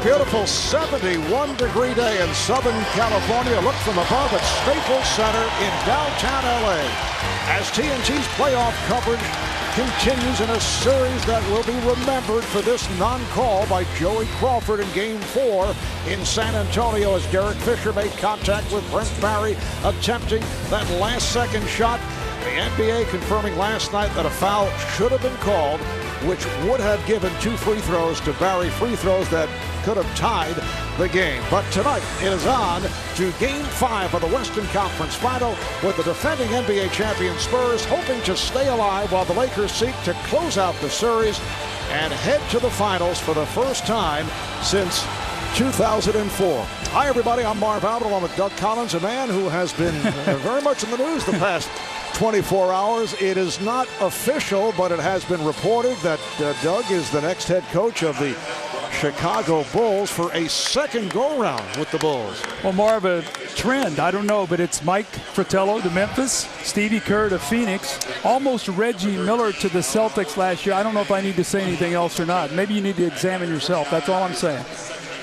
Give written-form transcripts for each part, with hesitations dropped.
beautiful 71-degree day in Southern California. Look from above at Staples Center in downtown LA as TNT's playoff coverage continues in a series that will be remembered for this non-call by Joey Crawford in Game 4 in San Antonio as Derek Fisher made contact with Brent Barry attempting that last-second shot. The NBA confirming last night that a foul should have been called, which would have given 2 free throws to Barry, free throws that could have tied the game. But tonight it is on to Game 5 of the Western Conference Final with the defending NBA champion Spurs hoping to stay alive while the Lakers seek to close out the series and head to the finals for the first time since 2004. Hi everybody, I'm Marv Albert along with Doug Collins, a man who has been very much in the news the past 24 hours. It is not official, but it has been reported that Doug is the next head coach of the Chicago Bulls for a second go-round with the Bulls. Well, more of a trend, I don't know, but it's Mike Fratello to Memphis, Stevie Kerr to Phoenix, almost Reggie Miller to the Celtics last year. I don't know if I need to say anything else or not. Maybe you need to examine yourself. That's all I'm saying.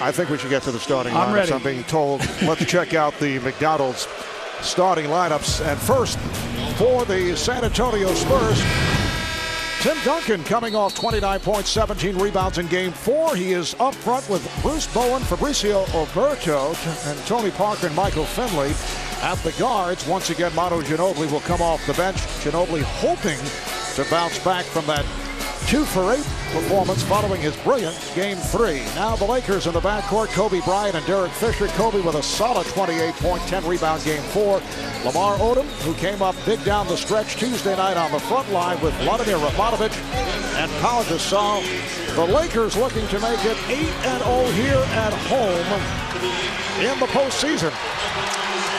I think we should get to the starting I'm lineups. ready. I'm being told. Let's check out the McDonald's starting lineups. And first, for the San Antonio Spurs, Tim Duncan coming off 29 points, 17 rebounds in Game 4. He is up front with Bruce Bowen, Fabricio Oberto, and Tony Parker and Michael Finley at the guards. Once again, Manu Ginobili will come off the bench. Ginobili hoping to bounce back from that 2-for-8 performance following his brilliant Game 3. Now the Lakers in the backcourt, Kobe Bryant and Derek Fisher. Kobe with a solid 28-point, 10-rebound Game 4. Lamar Odom, who came up big down the stretch Tuesday night on the front line with Vladimir Radmanovic and Pau Gasol. The Lakers looking to make it 8-0 here at home in the postseason.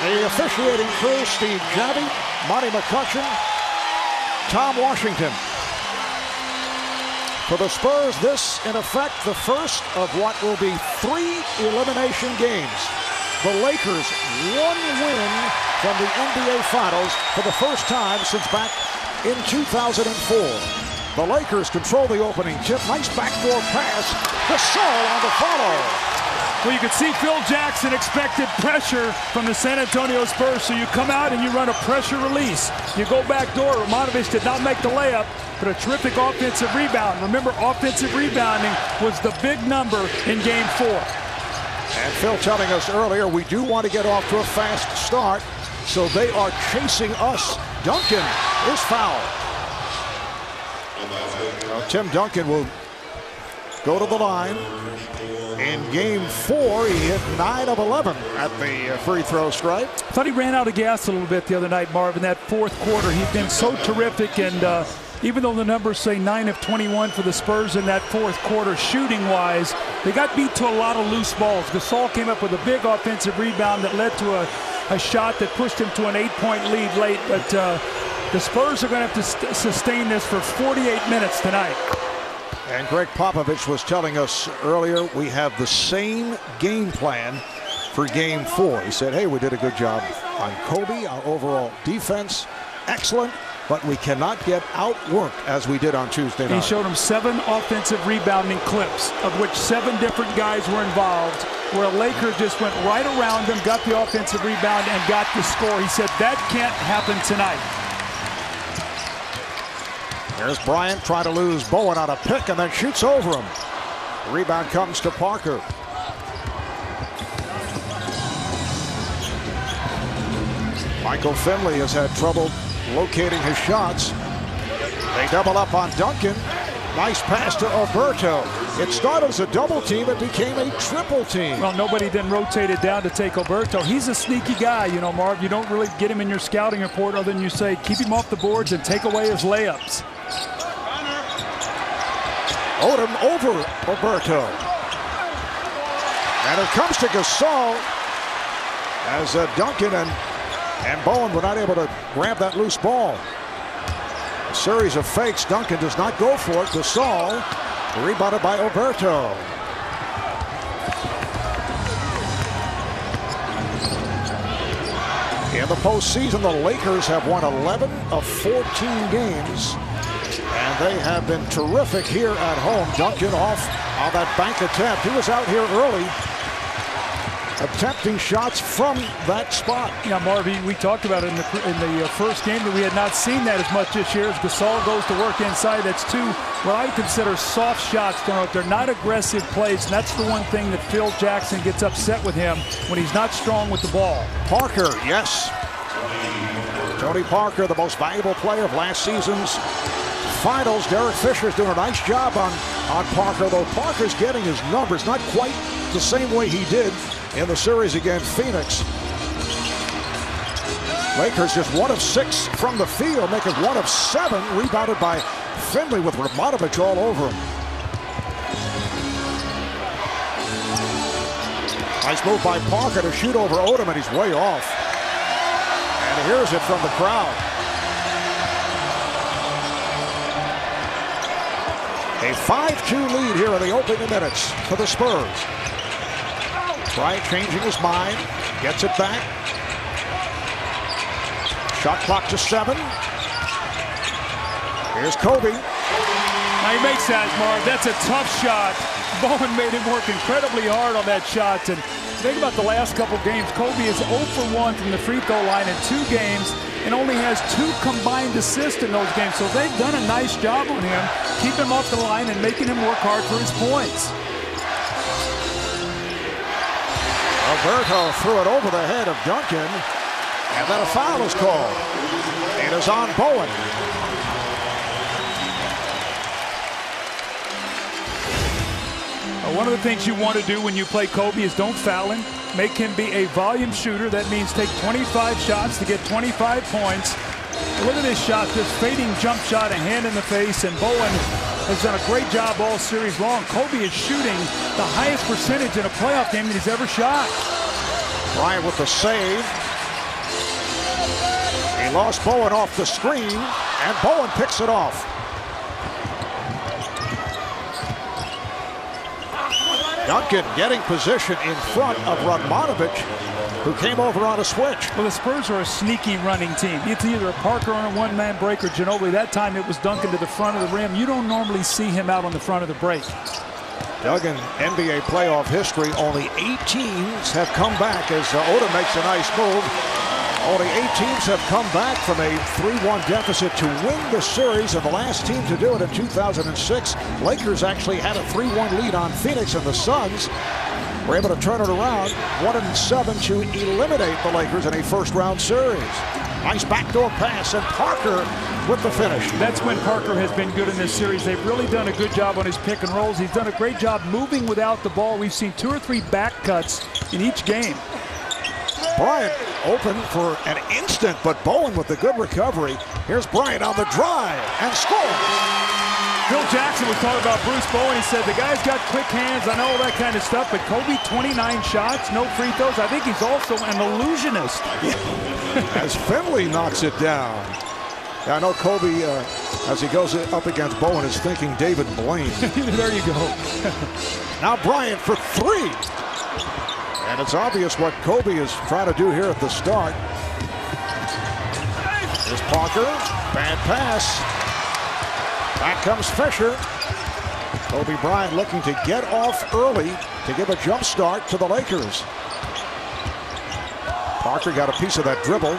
The officiating crew, Steve Javie, Monty McCutcheon, Tom Washington. For the Spurs, this, in effect, the first of what will be 3 elimination games. The Lakers, 1 win from the NBA Finals for the first time since back in 2004. The Lakers control the opening tip. Nice backdoor pass. Gasol on the follow. Well, you could see Phil Jackson expected pressure from the San Antonio Spurs, so you come out and you run a pressure release. You go back door. Radmanovic did not make the layup, but a terrific offensive rebound. Remember, offensive rebounding was the big number in Game 4. And Phil telling us earlier, we do want to get off to a fast start, so they are chasing us. Duncan is fouled. Tim Duncan will go to the line. In Game 4, he hit 9 of 11 at the free throw stripe. I thought he ran out of gas a little bit the other night, Marv, in that fourth quarter. He's been so terrific, and even though the numbers say 9 of 21 for the Spurs in that fourth quarter, shooting-wise, they got beat to a lot of loose balls. Gasol came up with a big offensive rebound that led to a shot that pushed him to an 8-point lead late, but the Spurs are going to have to sustain this for 48 minutes tonight. And Greg Popovich was telling us earlier, we have the same game plan for Game 4. He said, hey, we did a good job on Kobe. Our overall defense, excellent, but we cannot get outworked as we did on Tuesday night. He showed him 7 offensive rebounding clips, of which 7 different guys were involved, where a Laker just went right around him, got the offensive rebound, and got the score. He said, that can't happen tonight. There's Bryant trying to lose Bowen on a pick and then shoots over him. The rebound comes to Parker. Michael Finley has had trouble locating his shots. They double up on Duncan. Nice pass to Oberto. It started as a double team. It became a triple team. Well, nobody then rotated down to take Oberto. He's a sneaky guy, you know, Marv. You don't really get him in your scouting report other than you say, keep him off the boards and take away his layups. Odom over Oberto. And it comes to Gasol as Duncan and Bowen were not able to grab that loose ball. A series of fakes. Duncan does not go for it. Gasol rebounded by Oberto. In the postseason, the Lakers have won 11 of 14 games. And they have been terrific here at home. Duncan off on that bank attempt. He was out here early, attempting shots from that spot. Yeah, Marvin, we talked about it in the first game that we had not seen that as much this year. As Gasol goes to work inside, that's two what I consider soft shots. They're not aggressive plays, and that's the one thing that Phil Jackson gets upset with him when he's not strong with the ball. Parker, yes. Tony Parker, the most valuable player of last season's finals. Derek Fisher's doing a nice job on Parker, though Parker's getting his numbers not quite the same way he did in the series against Phoenix. Lakers just 1 of 6 from the field, making 1 of 7, rebounded by Finley with Radmanovic all over him. Nice move by Parker to shoot over Odom, and he's way off. And here's it from the crowd. A 5-2 lead here in the opening minutes for the Spurs. Bryant changing his mind, gets it back. Shot clock to 7. Here's Kobe. Now he makes that, Marv. That's a tough shot. Bowen made him work incredibly hard on that shot. And think about the last couple games. Kobe is 0 for 1 from the free throw line in 2 games and only has 2 combined assists in those games. So they've done a nice job on him, keeping him off the line and making him work hard for his points. Alberto threw it over the head of Duncan, and then a foul is called. It is on Bowen. One of the things you want to do when you play Kobe is don't foul him. Make him be a volume shooter. That means take 25 shots to get 25 points. Look at this shot, this fading jump shot, a hand in the face, and Bowen has done a great job all series long. Kobe is shooting the highest percentage in a playoff game that he's ever shot. Bryant with the save. He lost Bowen off the screen, and Bowen picks it off. Duncan getting position in front of Radmanovic, who came over on a switch. Well, the Spurs are a sneaky running team. It's either a Parker on a one-man break or Ginobili. That time it was Duncan to the front of the rim. You don't normally see him out on the front of the break. Duggan, NBA playoff history, only 8 teams have come back as Odom makes a nice move. Only 8 teams have come back from a 3-1 deficit to win the series, and the last team to do it in 2006. Lakers actually had a 3-1 lead on Phoenix, and the Suns were able to turn it around 1-7 to eliminate the Lakers in a first-round series. Nice backdoor pass, and Parker with the finish. That's when Parker has been good in this series. They've really done a good job on his pick and rolls. He's done a great job moving without the ball. We've seen 2 or 3 back cuts in each game. Bryant open for an instant, but Bowen with the good recovery. Here's Bryant on the drive and scores. Phil Jackson was talking about Bruce Bowen. He said the guy's got quick hands. I know all that kind of stuff, but Kobe, 29 shots, no free throws. I think he's also an illusionist. As Finley knocks it down. I know Kobe, as he goes up against Bowen, is thinking David Blaine. There you go. Now Bryant for 3. And it's obvious what Kobe is trying to do here at the start. Here's Parker. Bad pass. Back comes Fisher. Kobe Bryant looking to get off early to give a jump start to the Lakers. Parker got a piece of that dribble.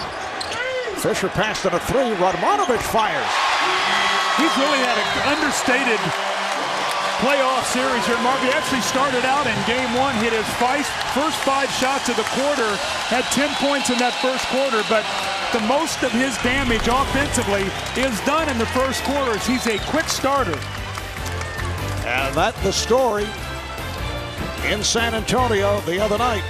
Fisher passed on a 3. Radmanovic fires. He's really had an understated playoff series here. Marvin actually started out in game 1, hit his first 5 shots of the quarter, had 10 points in that first quarter, but the most of his damage offensively is done in the first quarter. He's a quick starter. And that's the story in San Antonio the other night.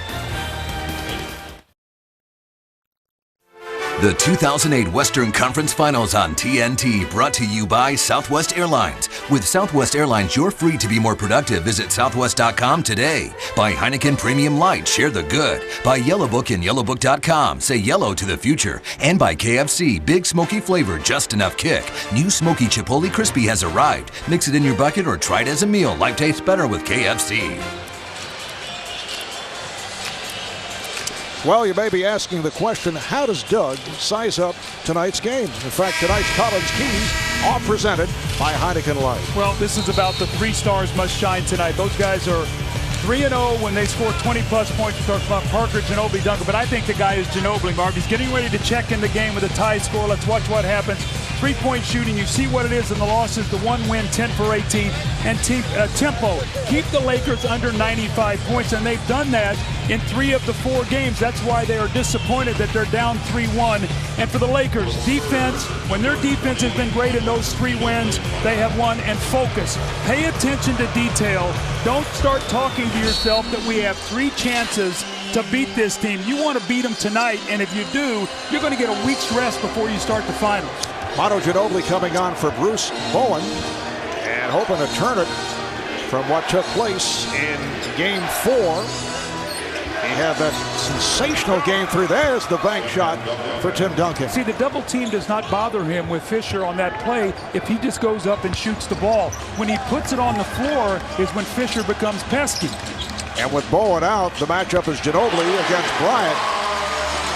The 2008 Western Conference Finals on TNT, brought to you by Southwest Airlines. With Southwest Airlines, you're free to be more productive. Visit southwest.com today. By Heineken Premium Light, share the good. By Yellow Book and yellowbook.com, say yellow to the future. And by KFC, big smoky flavor, just enough kick. New Smoky Chipotle Crispy has arrived. Mix it in your bucket or try it as a meal. Life tastes better with KFC. Well, you may be asking the question, how does Doug size up tonight's game? In fact, tonight's Collins Keys are presented by Heineken Light. Well, this is about the 3 stars must shine tonight. Those guys are 3-0 when they score 20-plus points. We talked about Parker, Ginobili, Duncan, but I think the guy is Ginobili, Marv. He's getting ready to check in the game with a tie score. Let's watch what happens. 3-point shooting, you see what it is in the losses. The 1 win, 10 for 18, and tempo. Keep the Lakers under 95 points, and they've done that in 3 of the 4 games. That's why they are disappointed that they're down 3-1. And for the Lakers, defense, when their defense has been great in those 3 wins, they have won. And focus. Pay attention to detail. Don't start talking to yourself that we have 3 chances to beat this team. You want to beat them tonight, and if you do, you're going to get a week's rest before you start the finals. Manu Ginobili coming on for Bruce Bowen and hoping to turn it from what took place in Game 4. He had that sensational Game 3. There's the bank shot for Tim Duncan. See, the double team does not bother him with Fisher on that play if he just goes up and shoots the ball. When he puts it on the floor is when Fisher becomes pesky. And with Bowen out, the matchup is Ginobili against Bryant.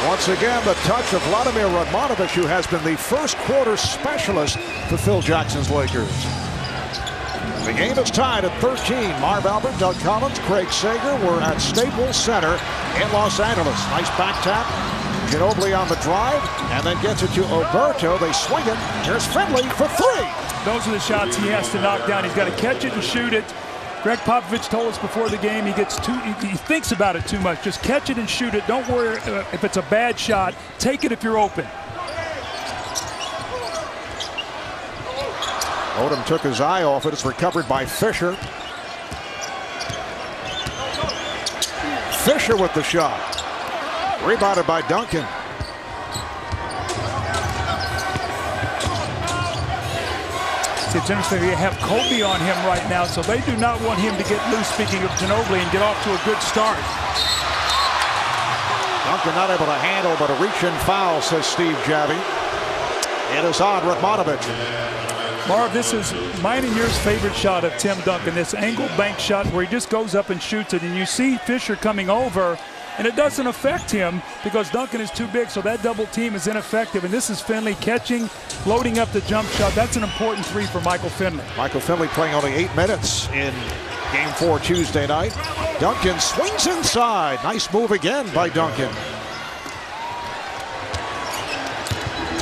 Once again, the touch of Vladimir Radmanovic, who has been the first quarter specialist for Phil Jackson's Lakers. The game is tied at 13. Marv Albert, Doug Collins, Craig Sager were at Staples Center in Los Angeles. Nice back tap. Ginobili on the drive and then gets it to Oberto. They swing it. Here's Finley for 3. Those are the shots he has to knock down. He's got to catch it and shoot it. Greg Popovich told us before the game he thinks about it too much. Just catch it and shoot it. Don't worry if it's a bad shot. Take it if you're open. Odom took his eye off it. It's recovered by Fisher. Fisher with the shot. Rebounded by Duncan. It's interesting, they have Kobe on him right now, so they do not want him to get loose, speaking of Ginobili, and get off to a good start. Duncan not able to handle, but a reach-in foul, says Steve Javie. It is on Radmanovic. Marv, this is mine and yours favorite shot of Tim Duncan, this angle bank shot where he just goes up and shoots it, and you see Fisher coming over, and it doesn't affect him because Duncan is too big, so that double team is ineffective. And this is Finley catching, loading up the jump shot. That's an important 3 for Michael Finley. Michael Finley playing only 8 minutes in Game 4 Tuesday night. Duncan swings inside. Nice move again by Duncan.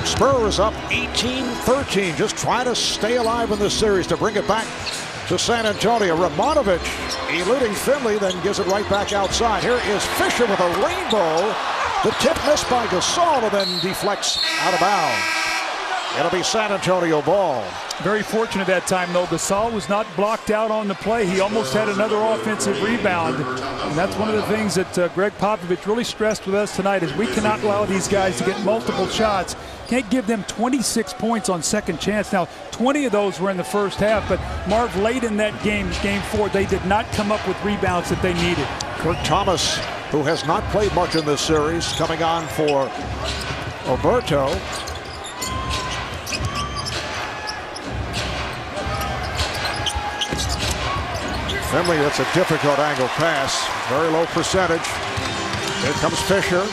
Spurs up 18-13, just trying to stay alive in this series to bring it back to San Antonio. Radmanovic eluding Finley, then gives it right back outside. Here is Fisher with a rainbow. The tip missed by Gasol and then deflects out of bounds. It'll be San Antonio ball. Very fortunate that time, though. Gasol was not blocked out on the play. He almost had another offensive rebound. And that's one of the things that Greg Popovich really stressed with us tonight is we cannot allow these guys to get multiple shots. Can't give them 26 points on second chance. Now, 20 of those were in the first half, but Marv, late in that game, Game 4, they did not come up with rebounds that they needed. Kurt Thomas, who has not played much in this series, coming on for Oberto. Finley, that's a difficult angle pass. Very low percentage. Here comes Fisher.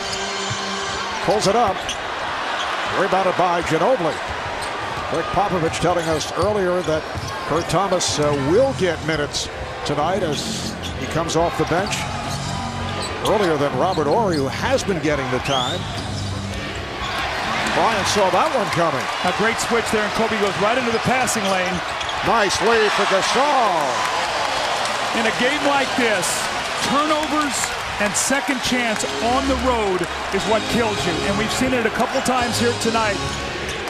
Pulls it up. Rebounded by Ginobili. Greg Popovich telling us earlier that Kurt Thomas will get minutes tonight as he comes off the bench. Earlier than Robert Horry, who has been getting the time. Bryant saw that one coming. A great switch there, and Kobe goes right into the passing lane. Nice lead for Gasol. In a game like this, turnovers and second chance on the road is what kills you. And we've seen it a couple times here tonight.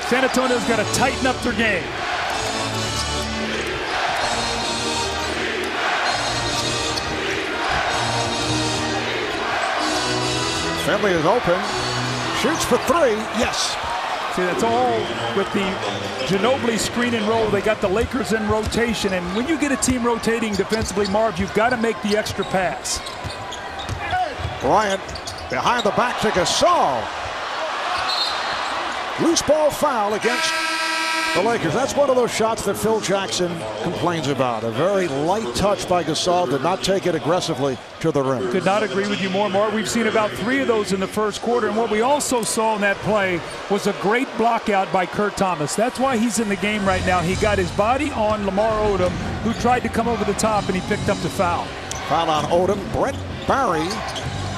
San Antonio's got to tighten up their game. Finley is open. Shoots for 3. Yes. See, that's all with the Ginobili screen and roll. They got the Lakers in rotation. And when you get a team rotating defensively, Marv, you've got to make the extra pass. Bryant behind the back to Gasol. Loose ball foul against the Lakers. That's one of those shots that Phil Jackson complains about. A very light touch by Gasol, did not take it aggressively to the rim. Could not agree with you more, Mark. We've seen about 3 of those in the first quarter, and what we also saw in that play was a great block out by Kurt Thomas. That's why he's in the game right now. He got his body on Lamar Odom, who tried to come over the top, and he picked up the foul. Foul on Odom. Brent Barry,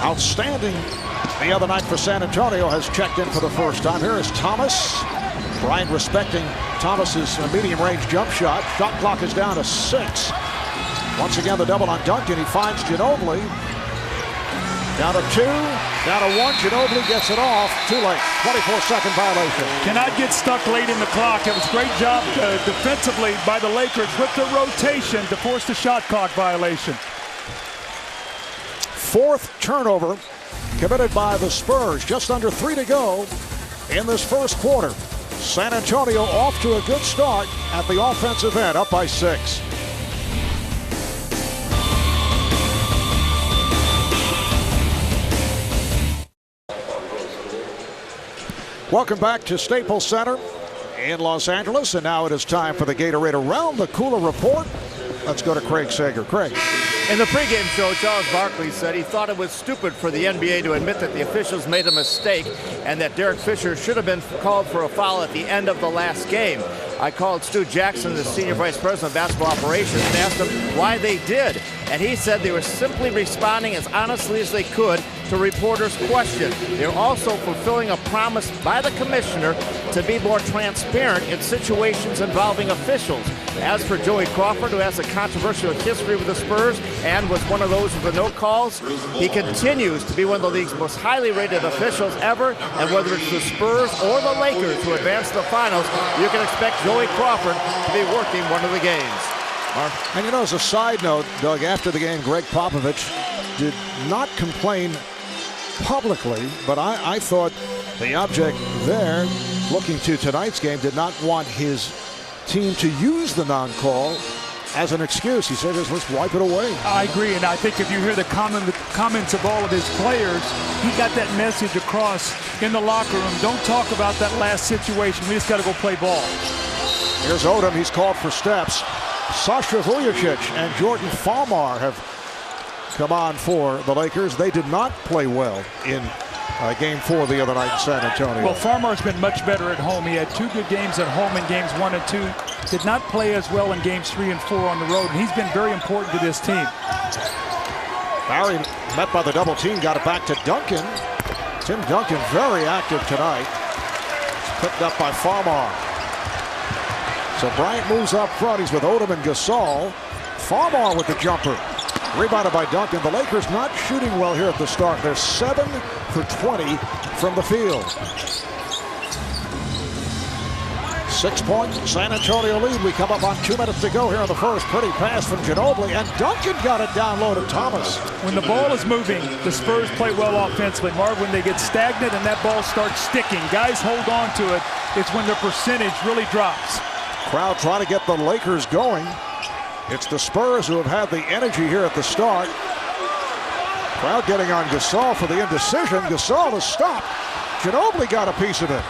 outstanding the other night for San Antonio, has checked in for the first time. Here is Thomas. Bryant respecting Thomas's medium-range jump shot. Shot clock is down to 6. Once again, the double on Duncan. He finds Ginobili. Down to 2, down to 1. Ginobili gets it off. Too late. 24-second violation. Cannot get stuck late in the clock. It was a great job defensively by the Lakers with the rotation to force the shot clock violation. 4th turnover committed by the Spurs. Just under 3 to go in this first quarter. San Antonio off to a good start at the offensive end, up by 6. Welcome back to Staples Center in Los Angeles, and now it is time for the Gatorade Around the Cooler Report. Let's go to Craig Sager. Craig. In the pregame show, Charles Barkley said he thought it was stupid for the NBA to admit that the officials made a mistake and that Derek Fisher should have been called for a foul at the end of the last game. I called Stu Jackson, the senior vice president of basketball operations, and asked him why they did. And he said they were simply responding as honestly as they could to reporters' questions. They're also fulfilling a promise by the commissioner to be more transparent in situations involving officials. As for Joey Crawford, who has a controversial history with the Spurs and was one of those with the no calls, he continues to be one of the league's most highly rated officials ever. And whether it's the Spurs or the Lakers who advance to the finals, you can expect Joey Crawford to be working one of the games. Mark? And you know, as a side note, Doug, after the game, Greg Popovich did not complain publicly, but I thought the object there, looking to tonight's game, did not want his team to use the non-call as an excuse. He said, let's wipe it away. I agree, and I think if you hear the comments of all of his players, he got that message across in the locker room. Don't talk about that last situation. We just got to go play ball. Here's Odom. He's called for steps. Sasha Vujacic and Jordan Farmar have come on for the Lakers. They did not play well in Game 4 the other night in San Antonio. Well, Farmar's been much better at home. He had 2 good games at home in games 1 and 2. Did not play as well in games 3 and 4 on the road, and he's been very important to this team. Barry, met by the double team, got it back to Duncan. Tim Duncan very active tonight. It's picked up by Farmar. So Bryant moves up front. He's with Odom and Gasol. Farmar with the jumper. Rebounded by Duncan. The Lakers not shooting well here at the start. They're 7 for 20 from the field. 6-point San Antonio lead. We come up on 2 minutes to go here in the first. Pretty pass from Ginobili, and Duncan got it down low to Thomas. When the ball is moving, the Spurs play well offensively. Marv, when they get stagnant and that ball starts sticking, guys hold on to it. It's when their percentage really drops. Crowd trying to get the Lakers going. It's the Spurs who have had the energy here at the start. Crowd getting on Gasol for the indecision. Gasol is stopped. Ginobili got a piece of it.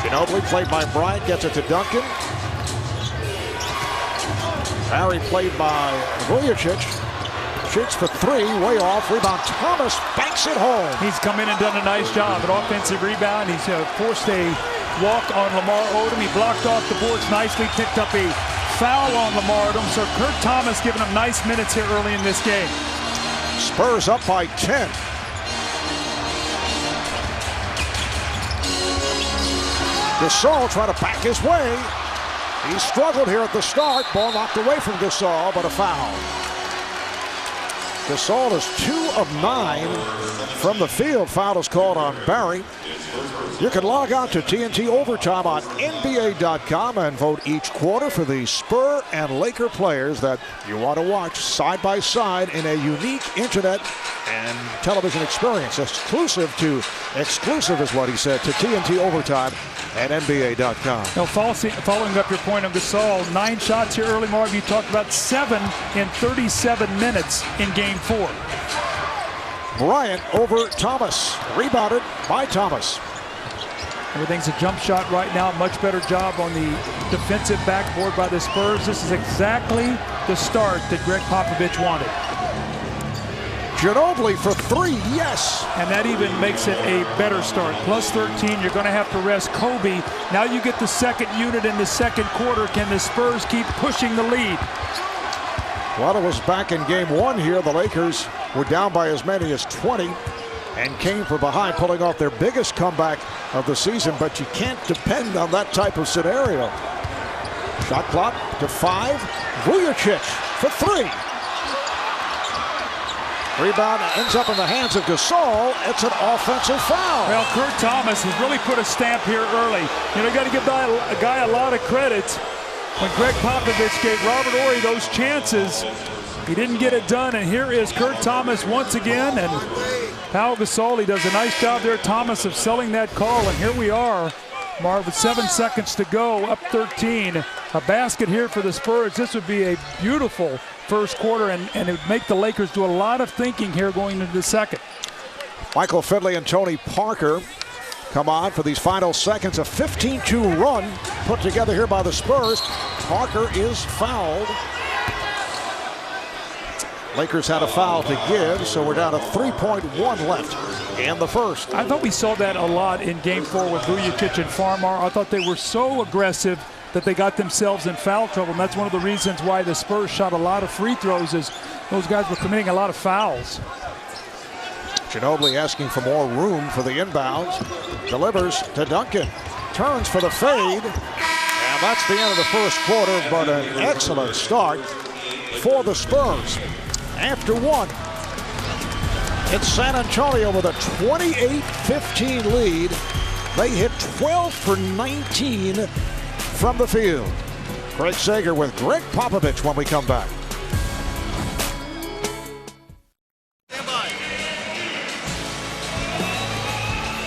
Ginobili played by Bryant, gets it to Duncan. Barry played by Vujacic. Shoots for 3, way off. Rebound, Thomas banks it home. He's come in and done a nice job. An offensive rebound. He's forced a walk on Lamar Odom. He blocked off the boards nicely, picked up a foul on Lamar Odom. So Kurt Thomas giving him nice minutes here early in this game. Spurs up by 10. Gasol trying to back his way. He struggled here at the start. Ball knocked away from Gasol, but a foul. Gasol is 2 of 9 from the field. Foul is called on Barry. You can log on to TNT Overtime on NBA.com and vote each quarter for the Spur and Laker players that you want to watch side by side in a unique internet and television experience. Exclusive is what he said, to TNT Overtime at NBA.com. Now, following up your point on Gasol, 9 shots here early, Marv. You talked about 7 in 37 minutes in Game 4. Bryant over Thomas. Rebounded by Thomas. Everything's a jump shot right now. Much better job on the defensive backboard by the Spurs. This is exactly the start that Greg Popovich wanted. Ginobili for three, yes. And that even makes it a better start. Plus 13, you're going to have to rest Kobe. Now you get the second unit in the second quarter. Can the Spurs keep pushing the lead? Well, it was back in game one here. The Lakers were down by as many as 20 and came from behind, pulling off their biggest comeback of the season. But you can't depend on that type of scenario. Shot clock to 5. Vujacic for 3. Rebound ends up in the hands of Gasol. It's an offensive foul. Well, Kurt Thomas has really put a stamp here early. You know, you got to give a guy a lot of credit. When Greg Popovich gave Robert Horry those chances, he didn't get it done. And here is Kurt Thomas once again. And Pau Gasol, he does a nice job there, Thomas, of selling that call. And here we are, Marv, with 7 seconds to go, up 13. A basket here for the Spurs. This would be a beautiful first quarter, and it would make the Lakers do a lot of thinking here going into the second. Michael Finley and Tony Parker come on for these final seconds. A 15-2 run put together here by the Spurs. Parker is fouled. Lakers had a foul to give, so we're down to 3.1 left in the first. I thought we saw that a lot in Game 4 with Vujacic and Farmar. I thought they were so aggressive that they got themselves in foul trouble, and that's one of the reasons why the Spurs shot a lot of free throws, is those guys were committing a lot of fouls. Ginobili asking for more room for the inbounds. Delivers to Duncan. Turns for the fade. And that's the end of the first quarter, but an excellent start for the Spurs. After one, it's San Antonio with a 28-15 lead. They hit 12 for 19 from the field. Greg Sager with Greg Popovich when we come back.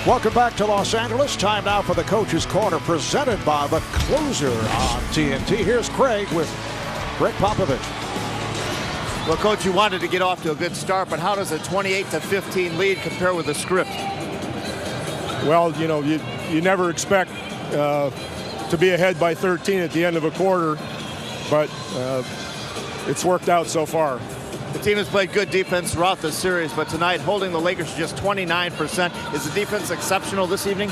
Welcome back to Los Angeles. Time now for the Coach's Corner, presented by the Closer on TNT. Here's Craig with Greg Popovich. Well, Coach, you wanted to get off to a good start, but how does a 28-15 lead compare with the script? Well, you know, you never expect to be ahead by 13 at the end of a quarter, but it's worked out so far. The team has played good defense throughout the series, but tonight holding the Lakers to just 29%. Is the defense exceptional this evening?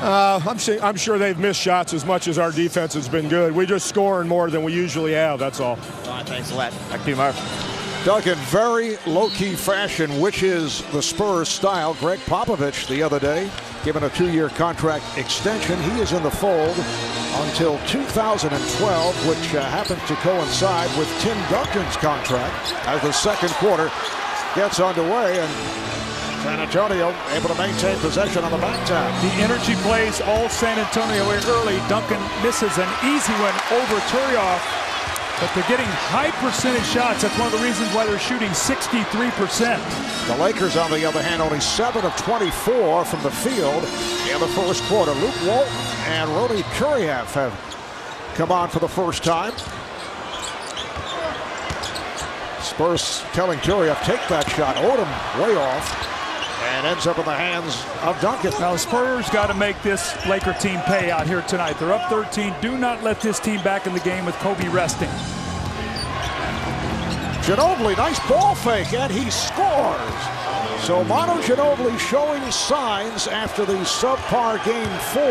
I'm sure they've missed shots as much as our defense has been good. We're just scoring more than we usually have, that's all. Thanks a lot. Back to you, Marv. Doug, in very low-key fashion, which is the Spurs style, Greg Popovich the other day, given a 2-year contract extension. He is in the fold until 2012, which happens to coincide with Tim Duncan's contract as the second quarter gets underway. And San Antonio able to maintain possession on the back tap. The energy plays all San Antonio early. Duncan misses an easy one over Turioff, but they're getting high percentage shots. That's one of the reasons why they're shooting 63%. The Lakers, on the other hand, only 7 of 24 from the field in the first quarter. Luke Walton and Rony Turioff have come on for the first time. Spurs telling Turioff, take that shot. Odom way off. And ends up in the hands of Duncan. Now the Spurs got to make this Laker team pay out here tonight. They're up 13. Do not let this team back in the game with Kobe resting. Ginobili, nice ball fake, and he scores. So Manu Ginobili showing signs after the subpar game 4.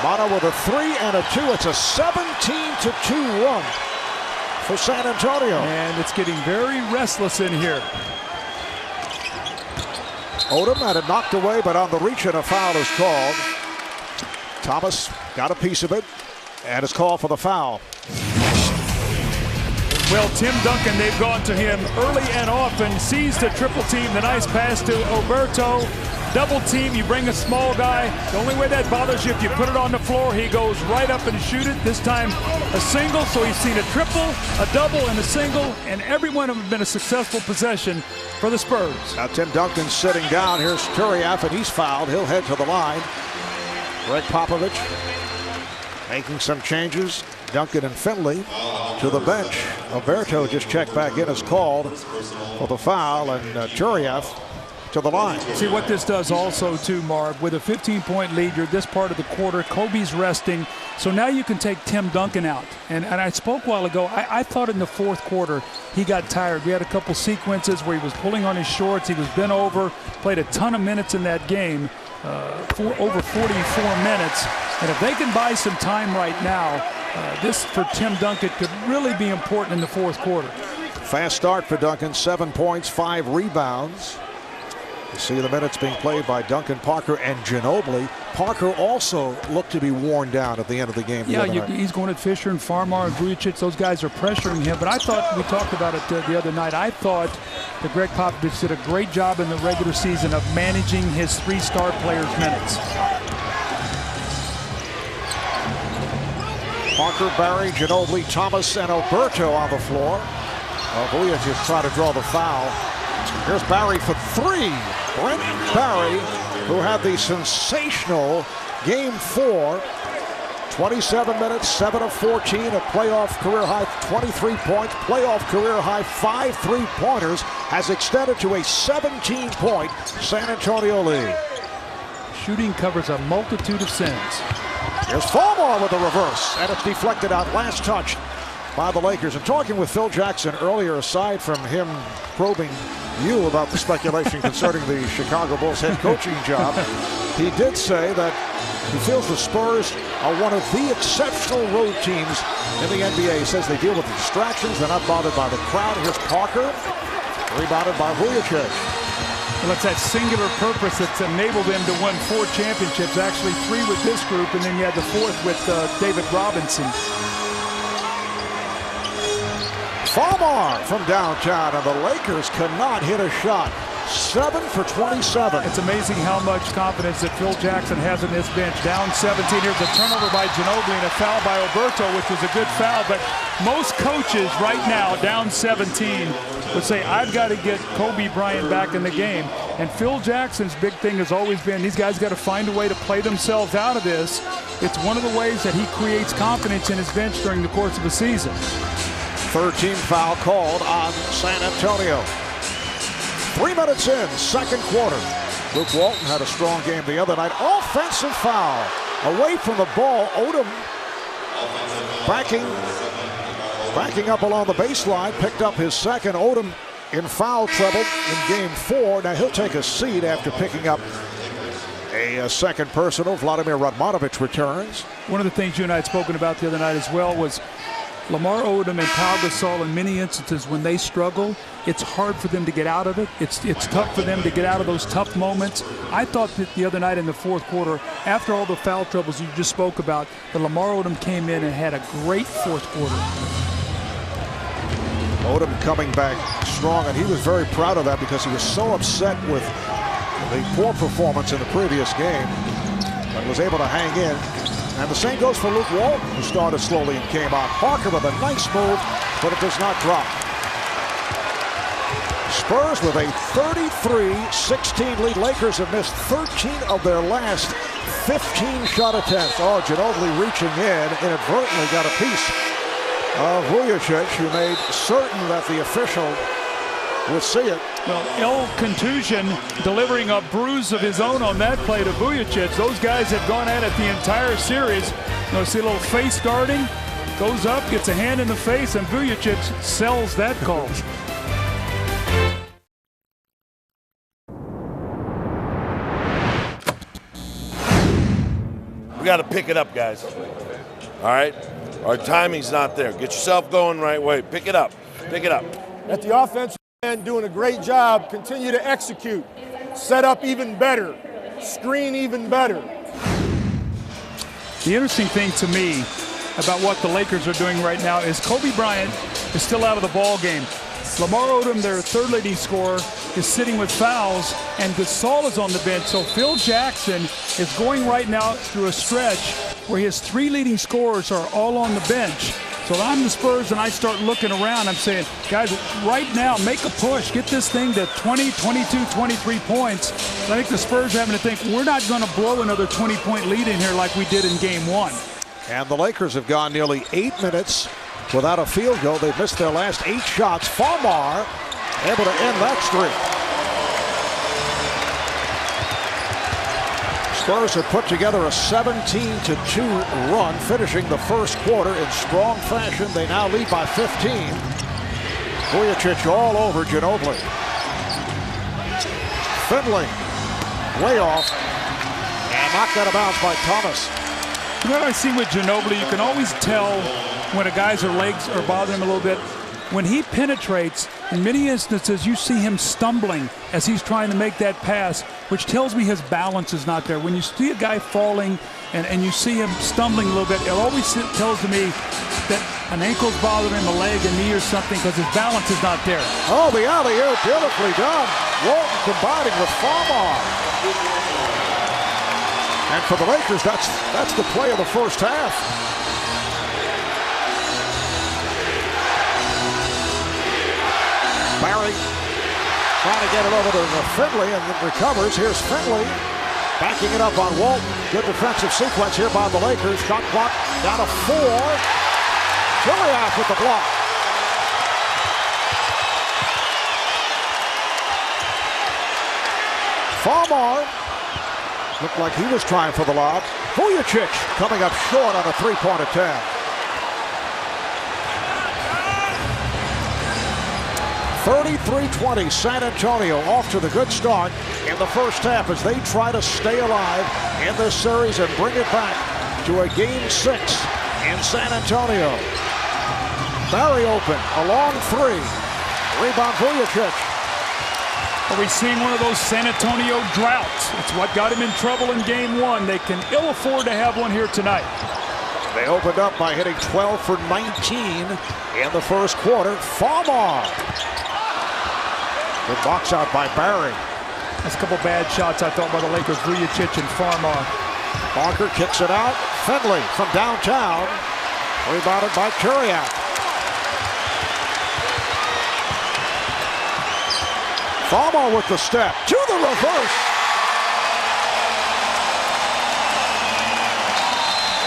Manu with a 3 and a 2. It's a 17-2 run for San Antonio. And it's getting very restless in here. Odom had it knocked away, but on the reach and a foul is called. Thomas got a piece of it, and it's called for the foul. Well, Tim Duncan, they've gone to him early and often, sees the triple team, the nice pass to Oberto. Double team, you bring a small guy. The only way that bothers you, if you put it on the floor, he goes right up and shoot it. This time a single, so he's seen a triple, a double, and a single, and every one of them have been a successful possession for the Spurs. Now Tim Duncan sitting down. Here's Turioff, and he's fouled. He'll head to the line. Greg Popovich making some changes. Duncan and Finley to the bench. Alberto just checked back in as called for the foul, and Turiev to the line. See what this does also too, Marv. With a 15-point lead, you're this part of the quarter. Kobe's resting. So now you can take Tim Duncan out. And I spoke a while ago, I thought in the fourth quarter he got tired. We had a couple sequences where he was pulling on his shorts. He was bent over, played a ton of minutes in that game, over 44 minutes. And if they can buy some time right now, this for Tim Duncan could really be important in the fourth quarter. Fast start for Duncan, 7 points, 5 rebounds. You see the minutes being played by Duncan, Parker, and Ginobili. Parker also looked to be worn down at the end of the game. Yeah, he's going at Fisher and Farmar and Vujacic. Those guys are pressuring him. But I thought, we talked about it the other night, I thought that Greg Popovich did a great job in the regular season of managing his 3 star players' minutes. Parker, Barry, Ginobili, Thomas, and Alberto on the floor. Vujacic trying to draw the foul. Here's Barry for 3. Brent Barry, who had the sensational Game 4. 27 minutes, 7 of 14, a playoff career high 23 points, playoff career high 5 3-pointers, has extended to a 17-point San Antonio lead. Shooting covers a multitude of sins. Here's Farmar with the reverse, and it's deflected out. Last touch by the Lakers. And talking with Phil Jackson earlier, aside from him probing you about the speculation concerning the Chicago Bulls head coaching job, he did say that he feels the Spurs are one of the exceptional road teams in the NBA. He says they deal with distractions. They're not bothered by the crowd. Here's Parker, rebounded by Vujacic. Well, it's that singular purpose that's enabled them to win 4 championships, actually 3 with this group, and then you had the 4th with David Robinson. Farmar from downtown, and the Lakers cannot hit a shot. 7 for 27. It's amazing how much confidence that Phil Jackson has in this bench. Down 17. Here's a turnover by Ginobili and a foul by Alberto, which was a good foul. But most coaches right now, down 17, would say, I've got to get Kobe Bryant back in the game. And Phil Jackson's big thing has always been, these guys got to find a way to play themselves out of this. It's one of the ways that he creates confidence in his bench during the course of a season. 13 foul called on San Antonio. 3 minutes in, second quarter. Luke Walton had a strong game the other night. Offensive foul. Away from the ball. Odom backing up along the baseline. Picked up his second. Odom in foul trouble in Game 4. Now he'll take a seat after picking up a second personal. Vladimir Radmanovic returns. One of the things you and I had spoken about the other night as well was Lamar Odom and Pau Gasol, in many instances when they struggle, it's hard for them to get out of it. It's tough for them to get out of those tough moments. I thought that the other night in the fourth quarter, after all the foul troubles you just spoke about, that Lamar Odom came in and had a great fourth quarter. Odom coming back strong, and he was very proud of that because he was so upset with the poor performance in the previous game, but was able to hang in. And the same goes for Luke Walton, who started slowly and came on. Parker with a nice move, but it does not drop. Spurs with a 33-16 lead. Lakers have missed 13 of their last 15 shot attempts. Oh, Ginobili reaching in, inadvertently got a piece of Vujacic, who made certain that the official would see it. Well, El Contusion delivering a bruise of his own on that play to Vujacic. Those guys have gone at it the entire series. You see a little face guarding, goes up, gets a hand in the face, and Vujacic sells that call. We got to pick it up, guys. All right? Our timing's not there. Get yourself going right way. Pick it up. Pick it up. At the offensive end, doing a great job. Continue to execute. Set up even better. Screen even better. The interesting thing to me about what the Lakers are doing right now is Kobe Bryant is still out of the ball game. Lamar Odom, their third leading scorer, is sitting with fouls, and Gasol is on the bench. So Phil Jackson is going right now through a stretch where his 3 leading scorers are all on the bench. So I'm the Spurs and I start looking around. I'm saying, guys, right now, make a push. Get this thing to 20, 22, 23 points. I think the Spurs are having to think, we're not going to blow another 20-point lead in here like we did in Game 1. And the Lakers have gone nearly 8 minutes without a field goal. They've missed their last 8 shots. Farmar able to end that streak. Spurs have put together a 17-2 run, finishing the first quarter in strong fashion. They now lead by 15. Vujacic all over Ginobili. Finley, way off, and knocked out of bounds by Thomas. You know what I see with Ginobili? You can always tell when a guy's legs are bothering him a little bit. When he penetrates, in many instances, you see him stumbling as he's trying to make that pass, which tells me his balance is not there. When you see a guy falling and you see him stumbling a little bit, it always tells me that an ankle's bothering him, a leg, a knee or something, because his balance is not there. Oh, the alley-oop, beautifully done. Walton combining with Farmar. And for the Lakers, that's the play of the first half. Barry trying to get it over to Finley and then recovers. Here's Finley backing it up on Walton. Good defensive sequence here by the Lakers. Shot clock down to 4. Chiliak with the block. Farmar looked like he was trying for the lob. Vujacic coming up short on a three-point attempt. 33-20, San Antonio off to the good start in the first half as they try to stay alive in this series and bring it back to a Game 6 in San Antonio. Barry open, a long 3. Rebound Vujacic. Are we seeing one of those San Antonio droughts? It's what got him in trouble in Game 1. They can ill afford to have one here tonight. They opened up by hitting 12 for 19 in the first quarter. Farmar. Good box out by Barry. That's a couple bad shots, I thought, by the Lakers. Vujacic and Farmar. Barker kicks it out. Finley from downtown. Rebounded by Chiliak. Farmar with the step. To the reverse.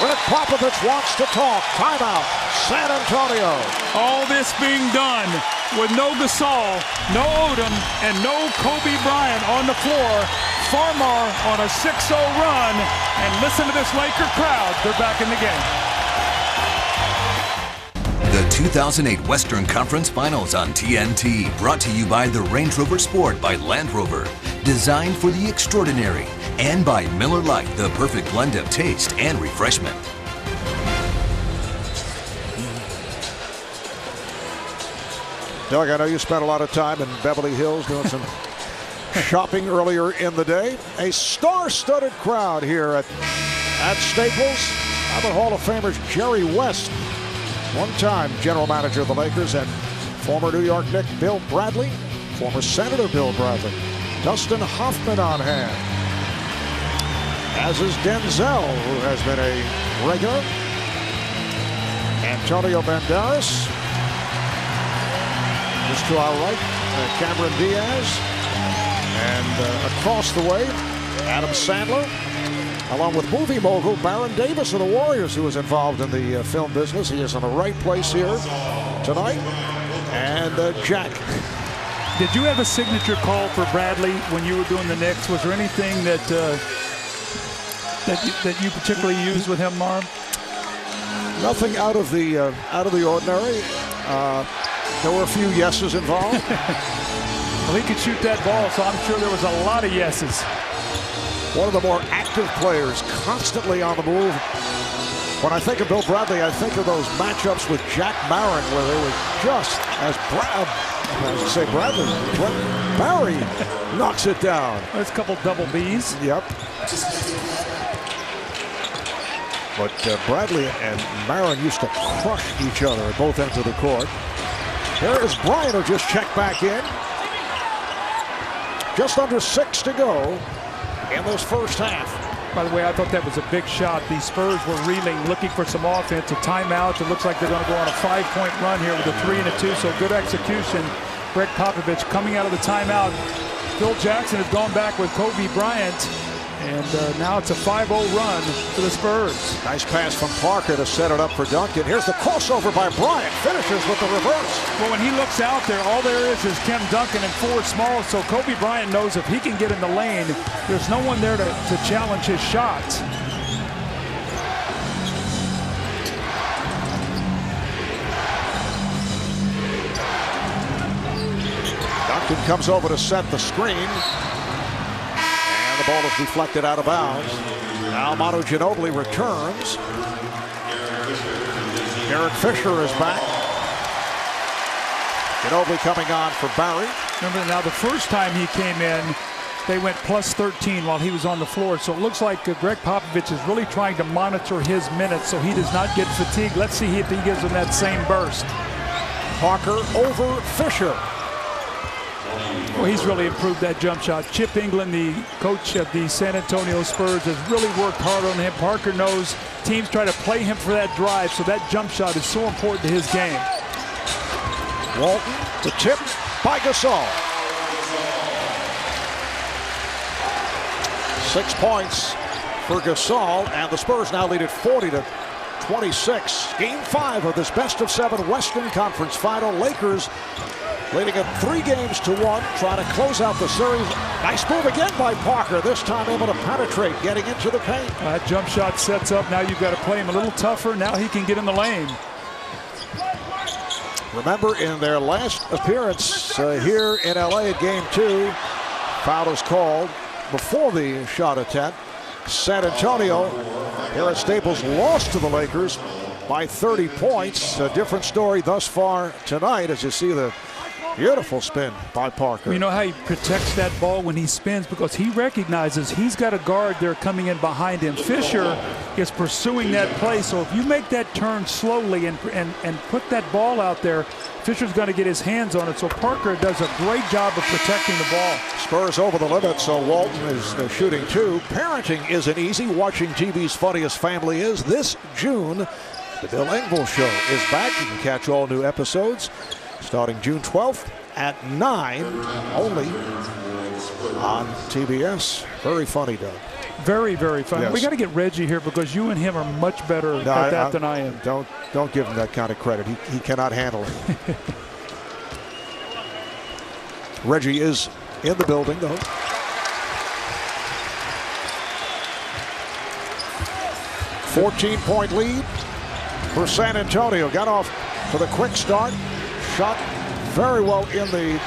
Rick Popovich wants to talk. Timeout. San Antonio. All this being done with no Gasol, no Odom, and no Kobe Bryant on the floor. Farmar on a 6-0 run. And listen to this Laker crowd. They're back in the game. The 2008 Western Conference Finals on TNT. Brought to you by the Range Rover Sport by Land Rover. Designed for the extraordinary. And by Miller Lite, the perfect blend of taste and refreshment. Doug, I know you spent a lot of time in Beverly Hills doing some shopping earlier in the day. A star-studded crowd here at Staples. Other Hall of Famers Jerry West, one-time general manager of the Lakers, and former New York Knick Bill Bradley, former Senator Bill Bradley. Dustin Hoffman on hand, as is Denzel, who has been a regular. Antonio Banderas. Just to our right, Cameron Diaz. And across the way, Adam Sandler, along with movie mogul Baron Davis of the Warriors, who is involved in the film business. He is in the right place here tonight. And Jack. Did you have a signature call for Bradley when you were doing the Knicks? Was there anything that that you particularly used with him, Marv? Nothing out of the ordinary. There were a few yeses involved. Well, he could shoot that ball, so I'm sure there was a lot of yeses. One of the more active players, constantly on the move. When I think of Bill Bradley, I think of those matchups with Jack Marin, where they were just as Bradley, Barry knocks it down. There's a couple double Bs. Yep. But Bradley and Marin used to crush each other at both ends of the court. Here is Bryant, who just checked back in. Just under 6 to go in this first half. By the way, I thought that was a big shot. The Spurs were reeling, looking for some offense, a timeout. It looks like they're going to go on a 5-point run here with a 3 and a 2, so good execution. Greg Popovich coming out of the timeout. Phil Jackson has gone back with Kobe Bryant. And now it's a 5-0 run for the Spurs. Nice pass from Parker to set it up for Duncan. Here's the crossover by Bryant. Finishes with the reverse. Well, when he looks out there, all there is Tim Duncan and 4 small. So Kobe Bryant knows if he can get in the lane, there's no one there to challenge his shots. Duncan comes over to set the screen. The ball is deflected out of bounds. Now Manu Ginobili returns. Derek Fisher is back. Ginobili coming on for Barry. Remember now the first time he came in, they went plus 13 while he was on the floor. So it looks like Greg Popovich is really trying to monitor his minutes so he does not get fatigued. Let's see if he gives him that same burst. Parker over Fisher. Well, he's really improved that jump shot. Chip England, the coach of the San Antonio Spurs, has really worked hard on him. Parker knows teams try to play him for that drive, so that jump shot is so important to his game. Walton, the tip by Gasol. 6 points for Gasol, and the Spurs now lead at 40-26. Game 5 of this best-of-7 Western Conference Final. Lakers leading it 3-1, trying to close out the series. Nice move again by Parker, this time able to penetrate, getting into the paint. That jump shot sets up. Now you've got to play him a little tougher. Now he can get in the lane. Remember, in their last appearance here in LA at Game 2, foul is called before the shot attempt. San Antonio here at Staples lost to the Lakers by 30 points. A different story thus far tonight as you see the beautiful spin by Parker. You know how he protects that ball when he spins? Because he recognizes he's got a guard there coming in behind him. Fisher is pursuing that play, so if you make that turn slowly and put that ball out there, Fisher's going to get his hands on it. So Parker does a great job of protecting the ball. Spurs over the limit, so Walton is shooting 2. Parenting isn't easy. Watching TV's Funniest Family is. This June, the Bill Engvall Show is back. You can catch all new episodes starting June 12th at 9, only on TBS. Very funny, Doug. Very, very funny. Yes. We got to get Reggie here because you and him are much better at that than I am. Don't give him that kind of credit. He cannot handle it. Reggie is in the building, though. $14-point lead for San Antonio. Got off to the quick start. Shot very well in the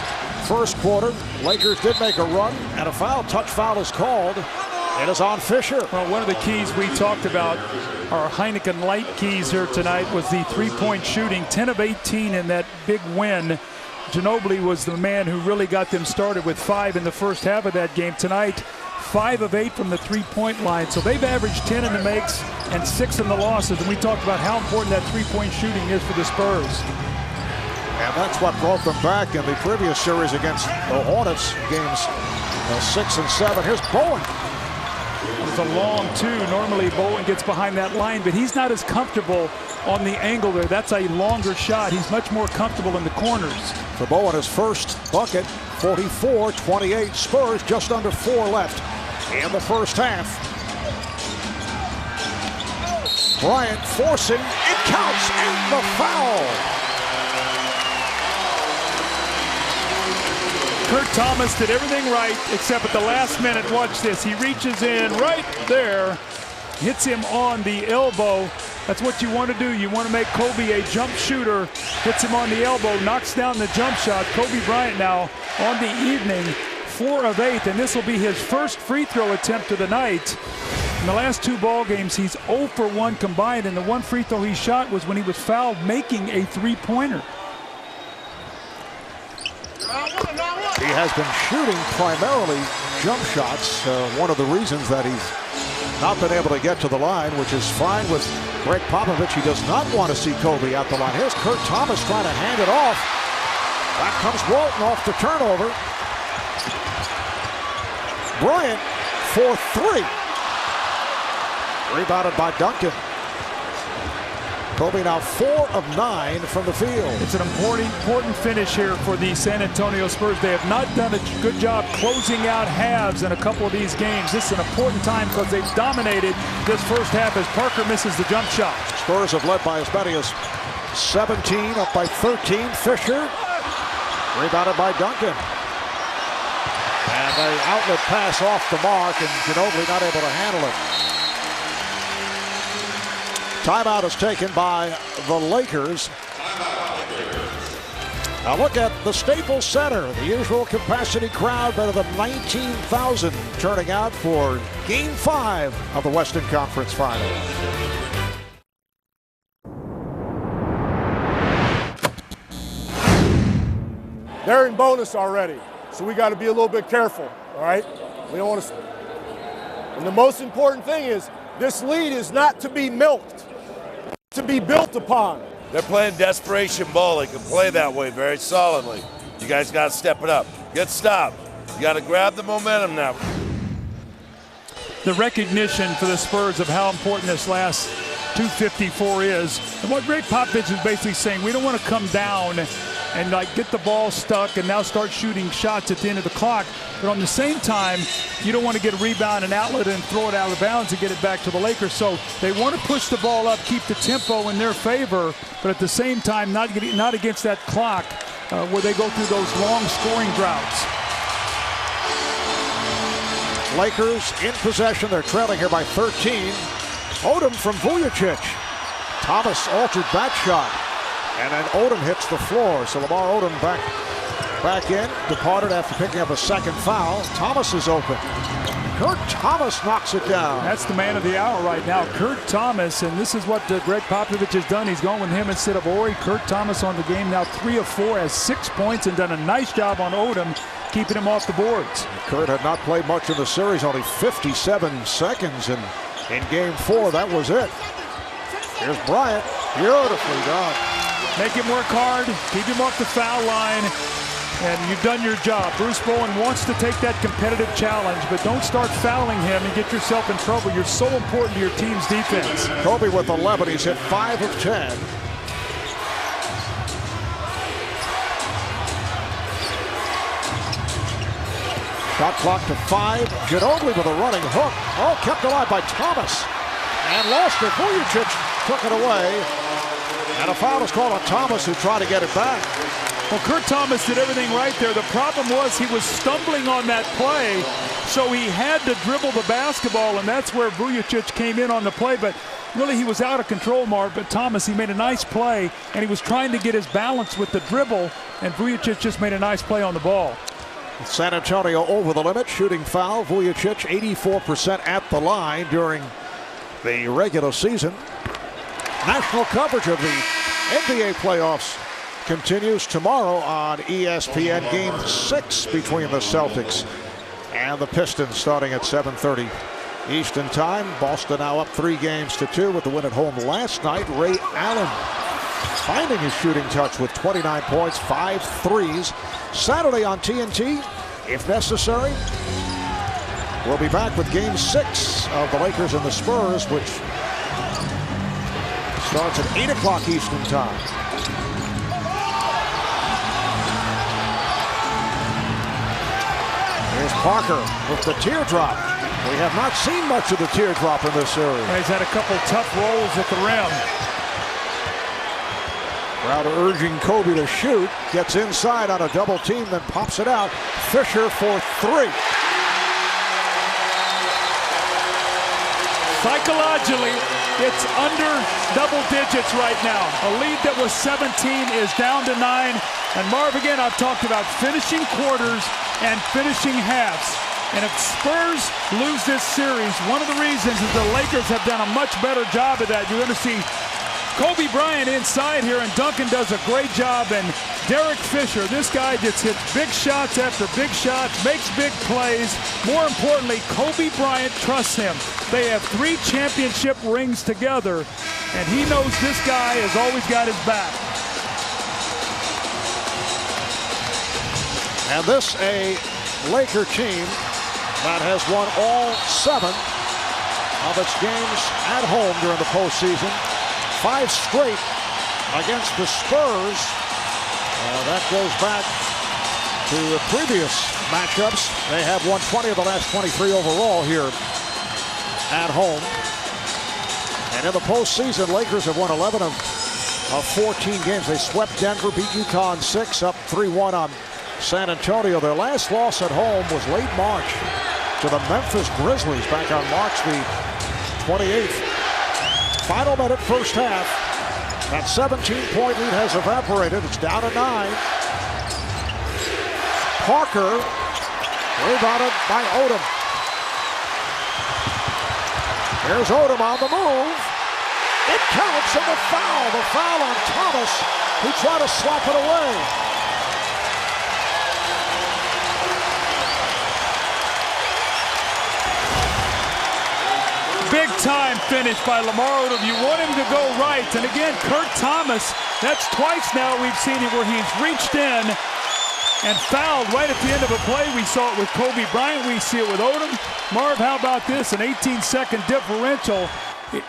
first quarter. Lakers did make a run, and a touch foul is called. It is on Fisher. Well, one of the keys we talked about, our Heineken Light keys here tonight, was the three-point shooting. 10 of 18 in that big win. Ginobili was the man who really got them started with 5 in the first half of that game. Tonight, 5 of 8 from the three-point line. So they've averaged 10 in the makes and 6 in the losses. And we talked about how important that three-point shooting is for the Spurs. And that's what brought them back in the previous series against the Hornets, games 6 and 7. Here's Bowen. It's a long 2. Normally Bowen gets behind that line, but he's not as comfortable on the angle there. That's a longer shot. He's much more comfortable in the corners. For Bowen, his first bucket, 44-28. Spurs just under 4 left in the first half. Bryant forcing, it counts, and the foul. Kurt Thomas did everything right except at the last minute. Watch this. He reaches in right there, hits him on the elbow. That's what you want to do. You want to make Kobe a jump shooter. Hits him on the elbow, knocks down the jump shot. Kobe Bryant now on the evening, 4 of 8, and this will be his first free throw attempt of the night. In the last 2 ball games, he's 0 for 1 combined, and the one free throw he shot was when he was fouled making a three-pointer. He has been shooting primarily jump shots. One of the reasons that he's not been able to get to the line, which is fine with Greg Popovich. He does not want to see Kobe at the line. Here's Kurt Thomas trying to hand it off. Back comes Walton off the turnover. Bryant for 3. Rebounded by Duncan. Kobe now 4 of 9 from the field. It's an important finish here for the San Antonio Spurs. They have not done a good job closing out halves in a couple of these games. This is an important time because they've dominated this first half as Parker misses the jump shot. Spurs have led by as many as 17, up by 13. Fisher, rebounded by Duncan. And the outlet pass off the mark, and Ginobili not able to handle it. Timeout is taken by the Lakers. Now look at the Staples Center. The usual capacity crowd, better than 19,000 turning out for Game 5 of the Western Conference Finals. They're in bonus already, so we got to be a little bit careful, all right? We don't want to. And the most important thing is this lead is not to be milked, to be built upon. They're playing desperation ball. They can play that way very solidly. You guys got to step it up. Get stopped. You got to grab the momentum now. The recognition for the Spurs of how important this last 2:54 is, and what Greg Popovich is basically saying, we don't want to come down and like get the ball stuck and now start shooting shots at the end of the clock. But on the same time, you don't want to get a rebound and outlet and throw it out of bounds and get it back to the Lakers. So they want to push the ball up, keep the tempo in their favor, but at the same time not against that clock where they go through those long scoring droughts. Lakers in possession. They're trailing here by 13. Odom from Vujacic. Thomas altered that shot. And then Odom hits the floor. So Lamar Odom back in. Departed after picking up a second foul. Thomas is open. Kurt Thomas knocks it down. That's the man of the hour right now, Kurt Thomas. And this is what Greg Popovich has done. He's gone with him instead of Ori. Kurt Thomas on the game now 3 of 4, has 6 points and done a nice job on Odom, keeping him off the boards. Kurt had not played much in the series, only 57 seconds in game 4. That was it. Here's Bryant. Beautifully done. Make him work hard, keep him off the foul line, and you've done your job. Bruce Bowen wants to take that competitive challenge, but don't start fouling him and get yourself in trouble. You're so important to your team's defense. Kobe with 11. He's hit 5 of 10. Shot clock to 5. Ginobili with a running hook. Oh, kept alive by Thomas. And lost it. Vujacic took it away. And a foul is called on Thomas, who tried to get it back. Well, Kurt Thomas did everything right there. The problem was he was stumbling on that play, so he had to dribble the basketball, and that's where Vujacic came in on the play. But really, he was out of control, Marv. But Thomas, he made a nice play, and he was trying to get his balance with the dribble, and Vujacic just made a nice play on the ball. San Antonio over the limit, shooting foul. Vujacic 84% at the line during the regular season. National coverage of the NBA playoffs continues tomorrow on ESPN. Game 6 between the Celtics and the Pistons starting at 7:30 Eastern time. Boston now up 3-2 with the win at home last night. Ray Allen finding his shooting touch with 29 points, 5 threes. Saturday on TNT, if necessary. We'll be back with Game 6 of the Lakers and the Spurs, which starts at 8 o'clock Eastern time. Here's Parker with the teardrop. We have not seen much of the teardrop in this series. He's had a couple tough rolls at the rim. Crowd urging Kobe to shoot. Gets inside on a double team, then pops it out. Fisher for 3. Psychologically, it's under double digits right now. A lead that was 17 is down to 9. And Marv, again, I've talked about finishing quarters and finishing halves. And if Spurs lose this series, one of the reasons is the Lakers have done a much better job of that. You're going to see Kobe Bryant inside here, and Duncan does a great job. And Derek Fisher, this guy just hits big shots after big shots, makes big plays. More importantly, Kobe Bryant trusts him. They have 3 championship rings together, and he knows this guy has always got his back. And this a Laker team that has won all 7 of its games at home during the postseason. 5 straight against the Spurs. That goes back to the previous matchups. They have won 20 of the last 23 overall here at home. And in the postseason, Lakers have won 11 of 14 games. They swept Denver, beat Utah in 6, up 3-1 on San Antonio. Their last loss at home was late March to the Memphis Grizzlies back on March the 28th. Final minute, first half. That 17-point lead has evaporated. It's down to 9. Parker rebounded by Odom. Here's Odom on the move. It counts, and the foul on Thomas, who tried to slap it away. Big time finish by Lamar Odom. You want him to go right. And again, Kurt Thomas, that's twice now we've seen it where he's reached in and fouled right at the end of a play. We saw it with Kobe Bryant. We see it with Odom. Marv, how about this? An 18-second differential.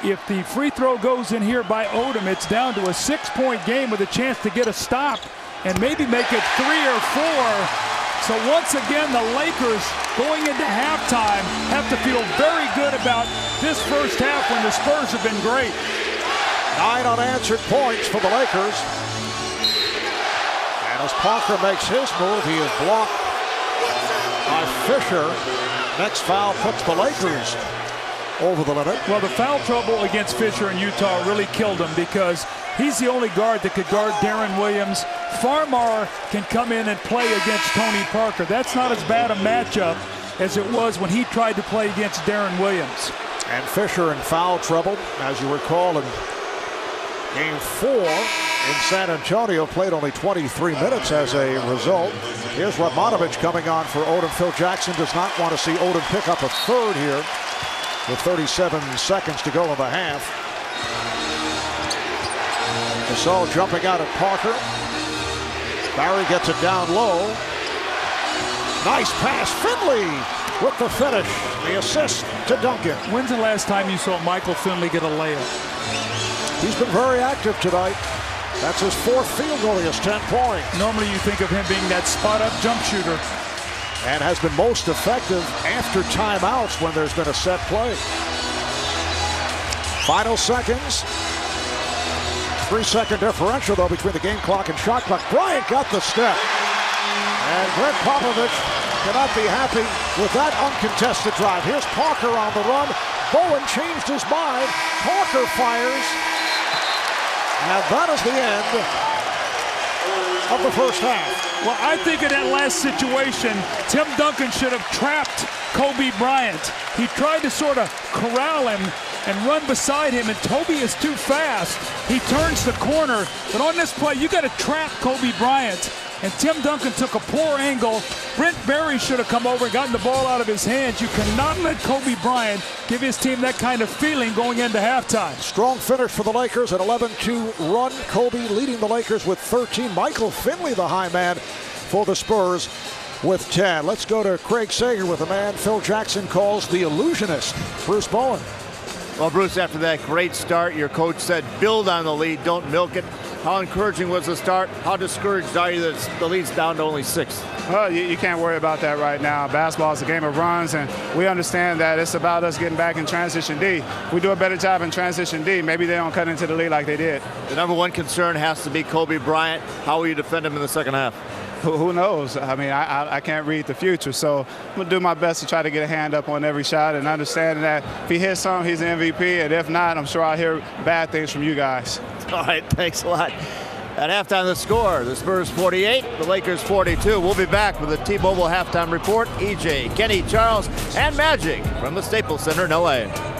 If the free throw goes in here by Odom, it's down to a 6-point game with a chance to get a stop and maybe make it 3 or 4. So once again, the Lakers going into halftime have to feel very good about this first half when the Spurs have been great. 9 unanswered points for the Lakers. And as Parker makes his move, he is blocked by Fisher. Next foul puts the Lakers over the limit. Well, the foul trouble against Fisher in Utah really killed him because he's the only guard that could guard Darren Williams. Farmar can come in and play against Tony Parker. That's not as bad a matchup as it was when he tried to play against Darren Williams. And Fisher in foul trouble, as you recall, in Game 4 in San Antonio, played only 23 minutes as a result. Here's Radmanovic coming on for Odom. Phil Jackson does not want to see Odom pick up a third here with 37 seconds to go in the half. Gasol jumping out at Parker. Barry gets it down low. Nice pass. Finley with the finish. The assist to Duncan. When's the last time you saw Michael Finley get a layup? He's been very active tonight. That's his 4th field goal. He has 10 points. Normally you think of him being that spot-up jump shooter. And has been most effective after timeouts when there's been a set play. Final seconds. 3-second differential, though, between the game clock and shot clock. Bryant got the step. And Greg Popovich cannot be happy with that uncontested drive. Here's Parker on the run. Bowen changed his mind. Parker fires. And that is the end of the first half. Well, I think in that last situation, Tim Duncan should have trapped Kobe Bryant. He tried to sort of corral him and run beside him, and Toby is too fast. He turns the corner, but on this play, you got to trap Kobe Bryant. And Tim Duncan took a poor angle. Brent Berry should have come over and gotten the ball out of his hands. You cannot let Kobe Bryant give his team that kind of feeling going into halftime. Strong finish for the Lakers, an 11-2 run. Kobe leading the Lakers with 13. Michael Finley, the high man for the Spurs, with 10. Let's go to Craig Sager with a man Phil Jackson calls the illusionist, Bruce Bowen. Well, Bruce, after that great start, your coach said build on the lead, don't milk it. How encouraging was the start? How discouraged are you that the lead's down to only 6? Well, you can't worry about that right now. Basketball is a game of runs, and we understand that it's about us getting back in transition D. If we do a better job in transition D, maybe they don't cut into the lead like they did. The number one concern has to be Kobe Bryant. How will you defend him in the second half? Who knows? I mean, I can't read the future, so I'm going to do my best to try to get a hand up on every shot and understanding that if he hits some, he's an MVP, and if not, I'm sure I'll hear bad things from you guys. All right, thanks a lot. At halftime, the score, the Spurs 48, the Lakers 42. We'll be back with a T-Mobile halftime report. EJ, Kenny, Charles, and Magic from the Staples Center in L.A.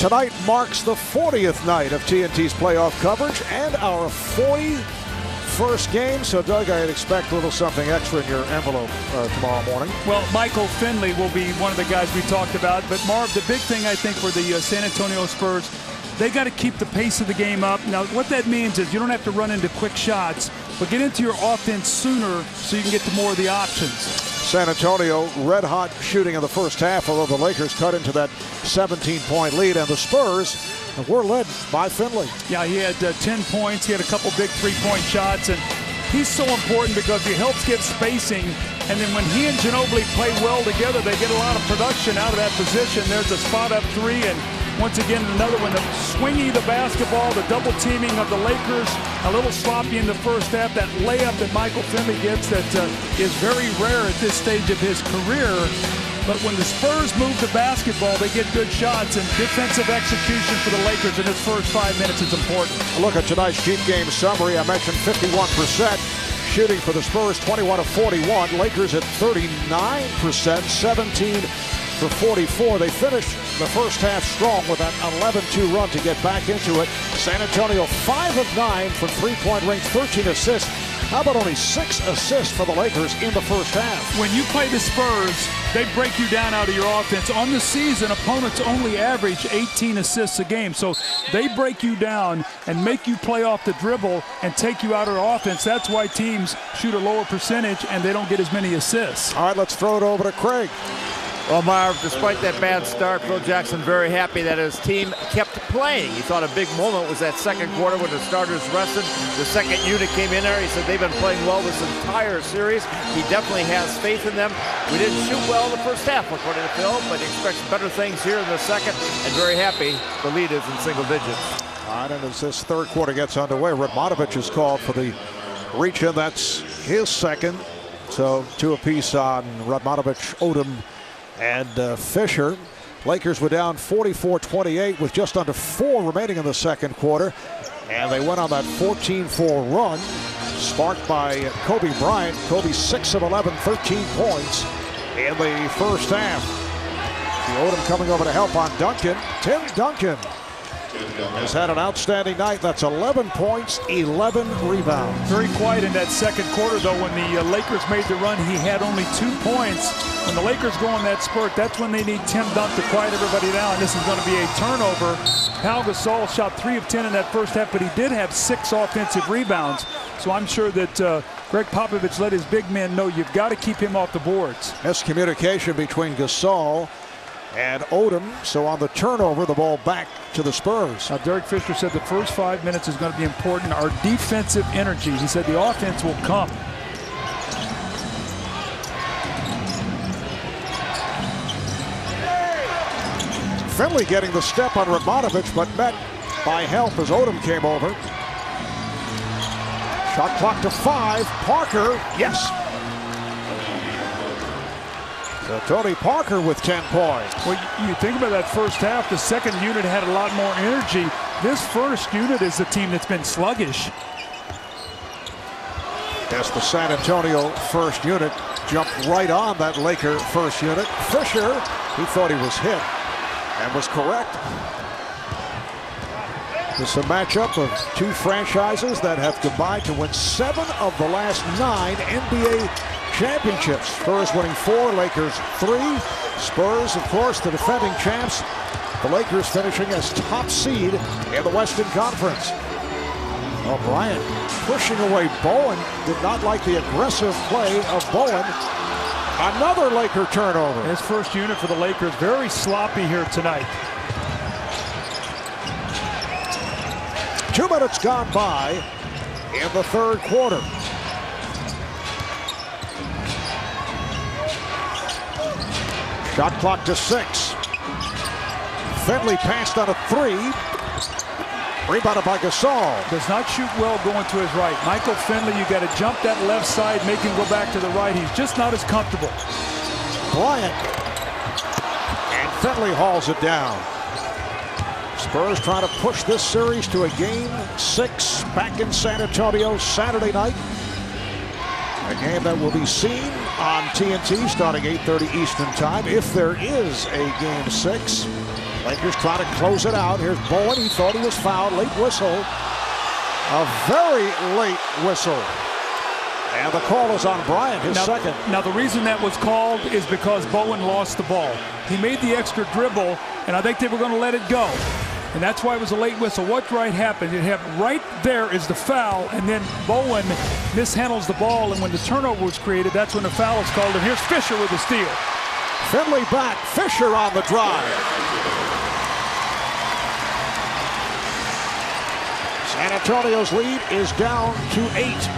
Tonight marks the 40th night of TNT's playoff coverage and our 41st game. So, Doug, I'd expect a little something extra in your envelope tomorrow morning. Well, Michael Finley will be one of the guys we talked about. But, Marv, the big thing, I think, for the San Antonio Spurs, they got to keep the pace of the game up. Now, what that means is you don't have to run into quick shots, but get into your offense sooner so you can get to more of the options. San Antonio red hot shooting in the first half, although the Lakers cut into that 17-point lead, and the Spurs were led by Finley. Yeah, he had 10 points. He had a couple big three-point shots, and he's so important because he helps get spacing. And then when he and Ginobili play well together, they get a lot of production out of that position. There's a spot-up three, and once again, another one, the swinging the basketball, the double teaming of the Lakers, a little sloppy in the first half. That layup that Michael Finley gets that is very rare at this stage of his career. But when the Spurs move the basketball, they get good shots, and defensive execution for the Lakers in his first 5 minutes is important. A look at tonight's Jeep game summary. I mentioned 51%. Shooting for the Spurs, 21 of 41. Lakers at 39%, 17 for 44. They finished the first half strong with that 11-2 run to get back into it. San Antonio 5 of 9 from three-point range, 13 assists. How about only 6 assists for the Lakers in the first half? When you play the Spurs, they break you down out of your offense. On the season, opponents only average 18 assists a game. So they break you down and make you play off the dribble and take you out of the offense. That's why teams shoot a lower percentage and they don't get as many assists. All right, let's throw it over to Craig. Well, Marv, despite that bad start, Phil Jackson very happy that his team kept playing. He thought a big moment was that second quarter when the starters rested. The second unit came in there. He said they've been playing well this entire series. He definitely has faith in them. We didn't shoot well in the first half, according to Phil, but he expects better things here in the second, and very happy the lead is in single digits. All right, and as this third quarter gets underway, Radmanovic is called for the reach-in. That's his second. So 2 apiece on Radmanovic, Odom, and Fisher. Lakers were down 44-28 with just under 4 remaining in the second quarter. And they went on that 14-4 run, sparked by Kobe Bryant. Kobe 6 of 11, 13 points in the first half. The Odom coming over to help on Duncan. Tim Duncan has had an outstanding night. That's 11 points, 11 rebounds. Very quiet in that second quarter, though. When the Lakers made the run, he had only 2 points. When the Lakers go on that spurt, that's when they need Tim Duncan to quiet everybody down. This is going to be a turnover. Pau Gasol shot 3 of 10 in that first half, but he did have 6 offensive rebounds. So I'm sure that Greg Popovich let his big men know you've got to keep him off the boards. Miscommunication between Gasol and Odom. So on the turnover, the ball back to the Spurs. Now, Derek Fisher said the first 5 minutes is going to be important. Our defensive energy. He said the offense will come. Finley getting the step on Radmanovic, but met by help as Odom came over. Shot clock to 5. Parker, yes. So Tony Parker with 10 points. Well, you think about that first half, the second unit had a lot more energy. This first unit is the team that's been sluggish. Yes, the San Antonio first unit jumped right on that Laker first unit. Fisher, he thought he was hit and was correct. It's a matchup of 2 franchises that have combined to win 7 of the last 9 NBA championships. Spurs winning 4, Lakers 3. Spurs, of course, the defending champs. The Lakers finishing as top seed in the Western Conference. Bryant pushing away Bowen. Did not like the aggressive play of Bowen. Another Laker turnover. His first unit for the Lakers, very sloppy here tonight. 2 minutes gone by in the third quarter. Shot clock to 6. Finley passed on a 3. Rebounded by Gasol. Does not shoot well going to his right. Michael Finley, you got to jump that left side, make him go back to the right. He's just not as comfortable. Bryant. And Finley hauls it down. Spurs trying to push this series to a game 6 back in San Antonio Saturday night. A game that will be seen on TNT starting 8:30 Eastern time if there is a game 6. Lakers try to close it out. Here's Bowen. He thought he was fouled. Late whistle. A very late whistle. And the call is on Bryant, his second. Now, the reason that was called is because Bowen lost the ball. He made the extra dribble, and I think they were going to let it go. And that's why it was a late whistle. What happened? Right there is the foul, and then Bowen mishandles the ball, and when the turnover was created, that's when the foul is called. And here's Fisher with the steal. Finley back. Fisher on the drive. San Antonio's lead is down to 8.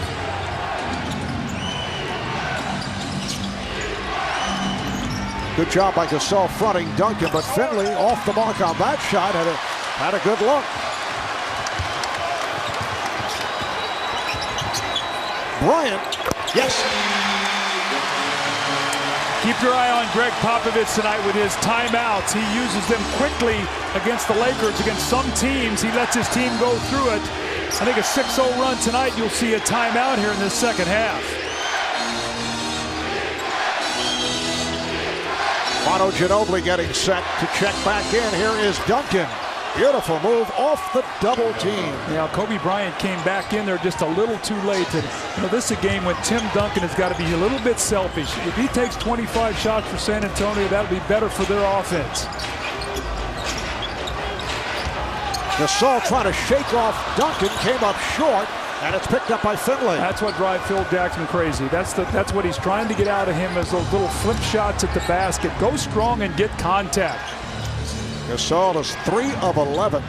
Good job by Gasol fronting Duncan, but Finley off the mark on that shot. Had a good look. Bryant, yes. Keep your eye on Greg Popovich tonight with his timeouts. He uses them quickly against the Lakers. Against some teams, he lets his team go through it. I think a 6-0 run tonight, you'll see a timeout here in this second half. Mono Ginobili getting set to check back in. Here is Duncan. Beautiful move off the double team. Yeah, Kobe Bryant came back in there just a little too late. And, this is a game when Tim Duncan has got to be a little bit selfish. If he takes 25 shots for San Antonio, that'll be better for their offense. Gasol trying to shake off Duncan, came up short, and it's picked up by Finley. That's what drives Phil Jackson crazy. That's what he's trying to get out of him, is those little flip shots at the basket. Go strong and get contact. Gasol is 3 of 11.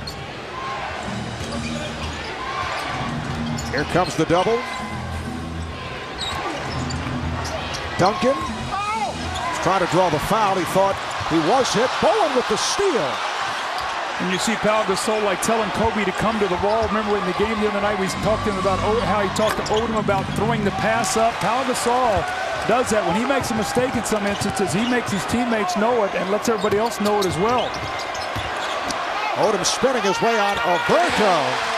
Here comes the double. Duncan trying to draw the foul. He thought he was hit. Bowen with the steal. And you see Pau Gasol telling Kobe to come to the ball. Remember in the game the other night, we talked to him about how he talked to Odom about throwing the pass up. Pau Gasol does that. When he makes a mistake in some instances, he makes his teammates know it and lets everybody else know it as well. Odom spinning his way on Alberto.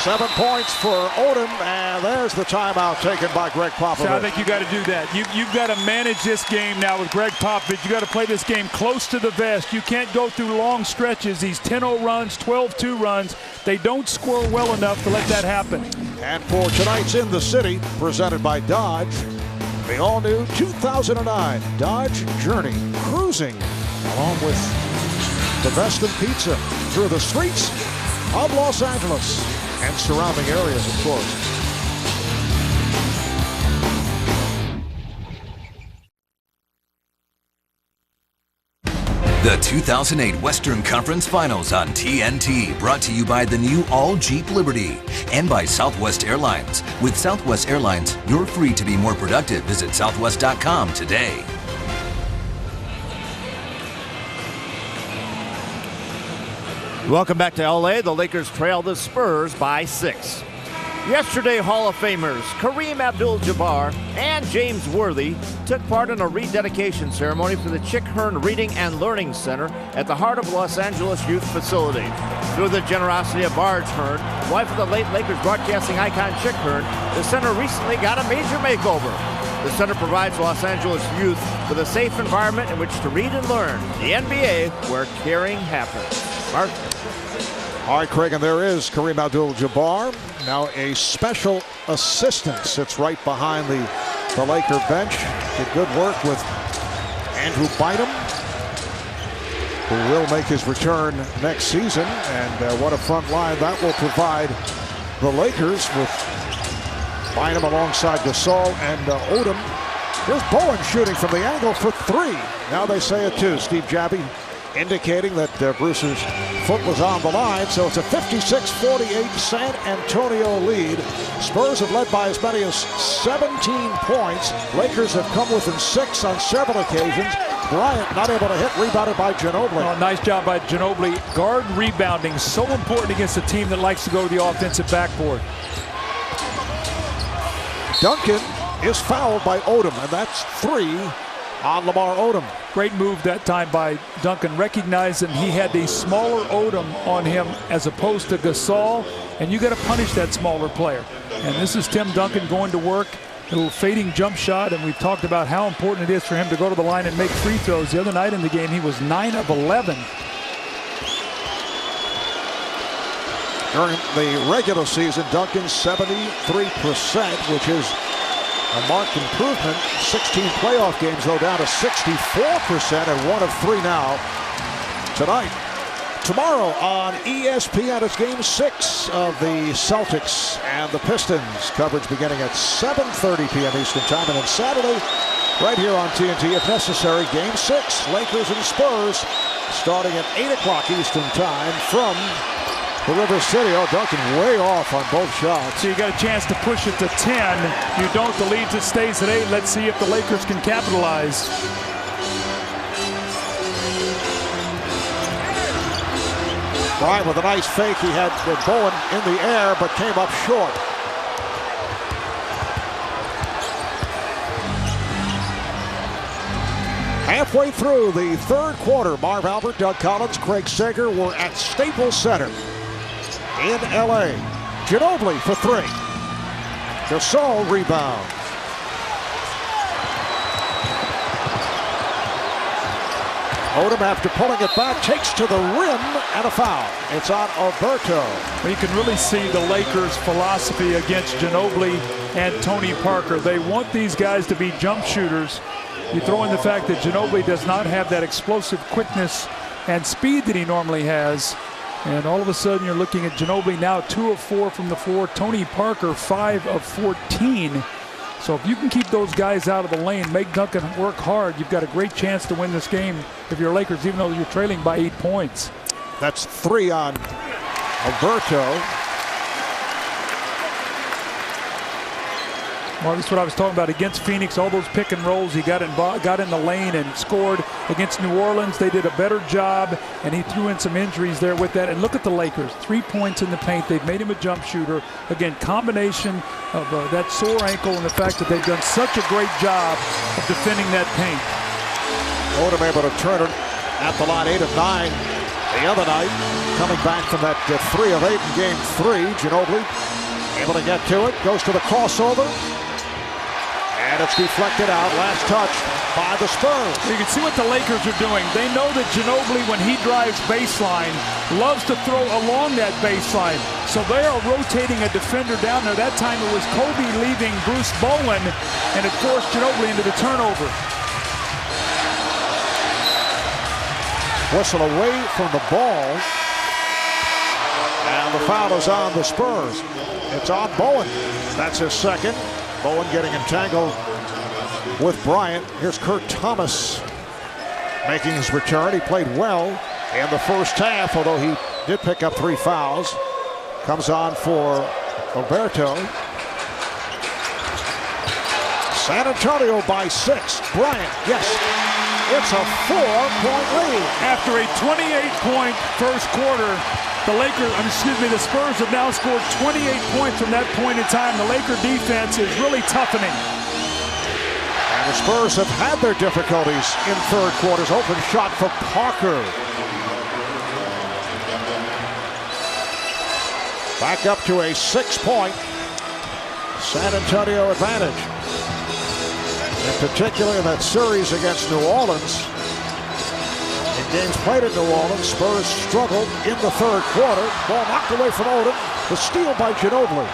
7 points for Odom, and there's the timeout taken by Greg Popovich. So I think you got to do that. You've got to manage this game now with Greg Popovich. You got to play this game close to the vest. You can't go through long stretches. These 10-0 runs, 12-2 runs. They don't score well enough to let that happen. And for tonight's In the City, presented by Dodge, the all-new 2009 Dodge Journey, cruising along with the best in pizza through the streets of Los Angeles and surrounding areas, of course. The 2008 Western Conference Finals on TNT, brought to you by the new all Jeep Liberty and by Southwest Airlines. With Southwest Airlines, you're free to be more productive. Visit southwest.com today. Welcome back to LA. The Lakers trail the Spurs by 6. Yesterday, Hall of Famers Kareem Abdul-Jabbar and James Worthy took part in a rededication ceremony for the Chick Hearn Reading and Learning Center at the heart of Los Angeles Youth Facility. Through the generosity of Marge Hearn, wife of the late Lakers broadcasting icon Chick Hearn, the center recently got a major makeover. The center provides Los Angeles youth with a safe environment in which to read and learn the NBA, where caring happens. Mark? All right, Craig, and there is Kareem Abdul-Jabbar. Now a special assistant sits right behind the Laker bench. Did good work with Andrew Bynum, who will make his return next season. And what a front line that will provide the Lakers with Bynum alongside Gasol and Odom. Here's Bowen shooting from the angle for 3. Now they say it too. Steve Jabby indicating that Bruce's foot was on the line. So it's a 56-48 San Antonio lead. Spurs have led by as many as 17 points. Lakers have come within 6 on several occasions. Bryant not able to hit, rebounded by Ginobili. Oh, nice job by Ginobili. Guard rebounding, so important against a team that likes to go to the offensive backboard. Duncan is fouled by Odom, and that's 3 on Lamar Odom. Great move that time by Duncan, recognizing he had the smaller Odom on him as opposed to Gasol, and you got to punish that smaller player. And this is Tim Duncan going to work. little fading jump shot, and we've talked about how important it is for him to go to the line and make free throws. The other night in the game, he was 9 of 11. During the regular season, Duncan 73%, which is a marked improvement. 16 playoff games, though, down to 64%, and 1 of 3 now tonight. Tomorrow on ESPN, it's Game 6 of the Celtics and the Pistons. Coverage beginning at 7:30 p.m. Eastern Time. And then Saturday, right here on TNT, if necessary, Game 6, Lakers and Spurs, starting at 8 o'clock Eastern Time from the River City. Oh, Duncan way off on both shots. So you got a chance to push it to 10. You don't, the lead just stays at 8. Let's see if the Lakers can capitalize. Bryant with a nice fake. He had Bowen in the air, but came up short. Halfway through the third quarter, Marv Albert, Doug Collins, Craig Sager were at Staples Center in L.A. Ginobili for 3. Gasol rebound. Odom, after pulling it back, takes to the rim and a foul. It's on Alberto. Well, you can really see the Lakers' philosophy against Ginobili and Tony Parker. They want these guys to be jump shooters. You throw in the fact that Ginobili does not have that explosive quickness and speed that he normally has. And all of a sudden you're looking at Ginobili now 2 of 4 from the floor. Tony Parker 5 of 14. So if you can keep those guys out of the lane, make Duncan work hard, you've got a great chance to win this game if you're Lakers, even though you're trailing by 8 points. That's 3 on Alberto. Well, that's what I was talking about against Phoenix. All those pick and rolls, he got in the lane and scored. Against New Orleans, they did a better job, and he threw in some injuries there with that. And look at the Lakers, 3 points in the paint. They've made him a jump shooter. Again, combination of that sore ankle and the fact that they've done such a great job of defending that paint. Odom able to turn it at the line, 8 of 9 the other night. Coming back from that 3 of 8 in Game 3. Ginobili able to get to it, goes to the crossover. And it's deflected out. Last touch by the Spurs. You can see what the Lakers are doing. They know that Ginobili, when he drives baseline, loves to throw along that baseline. So they are rotating a defender down there. That time it was Kobe leaving Bruce Bowen, and it forced Ginobili into the turnover. Whistle away from the ball. And the foul is on the Spurs. It's on Bowen. That's his second. Bowen getting entangled with Bryant. Here's Kurt Thomas making his return. He played well in the first half, although he did pick up 3 fouls. Comes on for Alberto. San Antonio by 6. Bryant, yes. It's a 4-point lead. After a 28-point first quarter, the Spurs have now scored 28 points from that point in time. The Laker defense is really toughening. And the Spurs have had their difficulties in third quarters. Open shot for Parker. Back up to a 6-point San Antonio advantage. In particular in that series against New Orleans. In games played in New Orleans, Spurs struggled in the third quarter. Ball knocked away from Odom. The steal by Ginobili.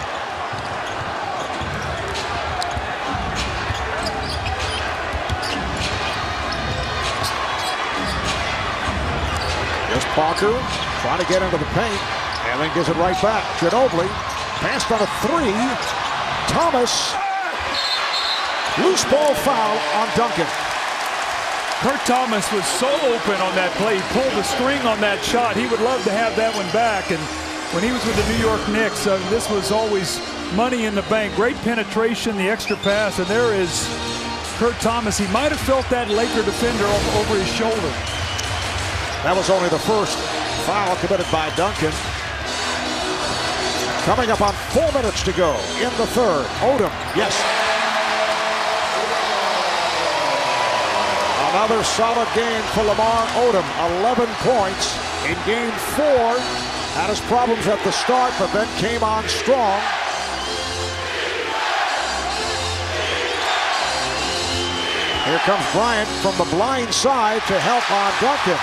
Here's Parker trying to get into the paint, and then gives it right back. Ginobili passed on a 3. Thomas. Loose ball foul on Duncan. Kurt Thomas was so open on that play. He pulled the string on that shot. He would love to have that one back. And when he was with the New York Knicks, this was always money in the bank. Great penetration, the extra pass, and there is Kurt Thomas. He might have felt that Laker defender over his shoulder. That was only the first foul committed by Duncan. Coming up on 4 minutes to go in the third. Odom, yes. Another solid game for Lamar Odom. 11 points in Game 4. Had his problems at the start, but then came on strong. Here comes Bryant from the blind side to help on Duncan.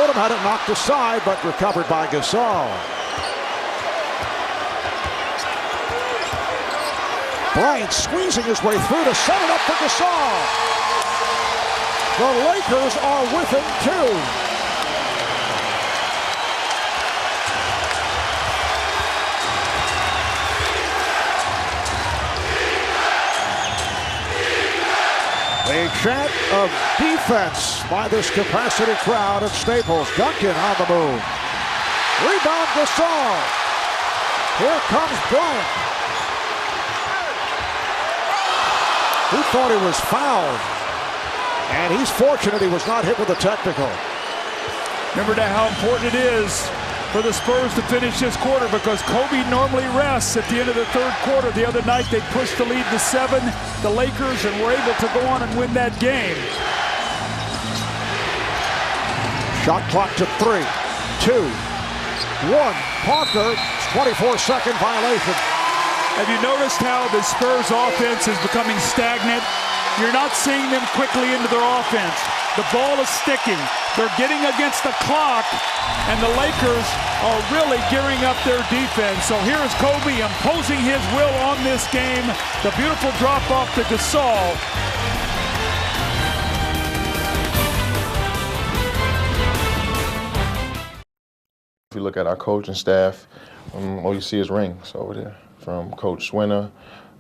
Odom had it knocked aside, but recovered by Gasol. Bryant squeezing his way through to set it up for Gasol. The Lakers are within 2. A chant of defense by this capacity crowd at Staples. Duncan on the move. Rebound Gasol. Here comes Bryant. He thought he was fouled. And he's fortunate he was not hit with a technical. Remember now how important it is for the Spurs to finish this quarter, because Kobe normally rests at the end of the third quarter. The other night they pushed the lead to 7, the Lakers, and were able to go on and win that game. Shot clock to 3, 2, 1. Parker, 24-second violation. Have you noticed how the Spurs offense is becoming stagnant? You're not seeing them quickly into their offense. The ball is sticking. They're getting against the clock, and the Lakers are really gearing up their defense. So here's Kobe imposing his will on this game. The beautiful drop off to Gasol. If you look at our coaching staff, all you see is rings over there, from Coach Winter,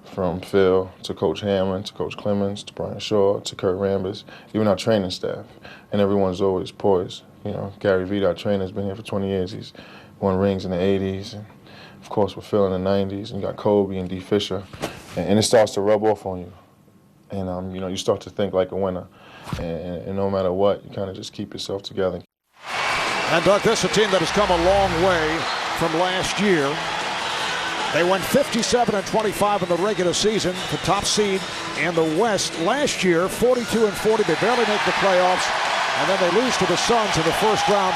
from Phil to Coach Hamlin to Coach Clemens to Brian Shaw to Kurt Rambis, even our training staff, and everyone's always poised. You know, Gary Vee, our trainer, has been here for 20 years. He's won rings in the 80s, and of course with Phil in the 90s, and you got Kobe and D. Fisher, and it starts to rub off on you. And you know, you start to think like a winner, and no matter what, you kind of just keep yourself together. And Doug, this is a team that has come a long way from last year. They went 57-25 in the regular season, the top seed in the West. Last year, 42-40. They barely make the playoffs, and then they lose to the Suns in the first round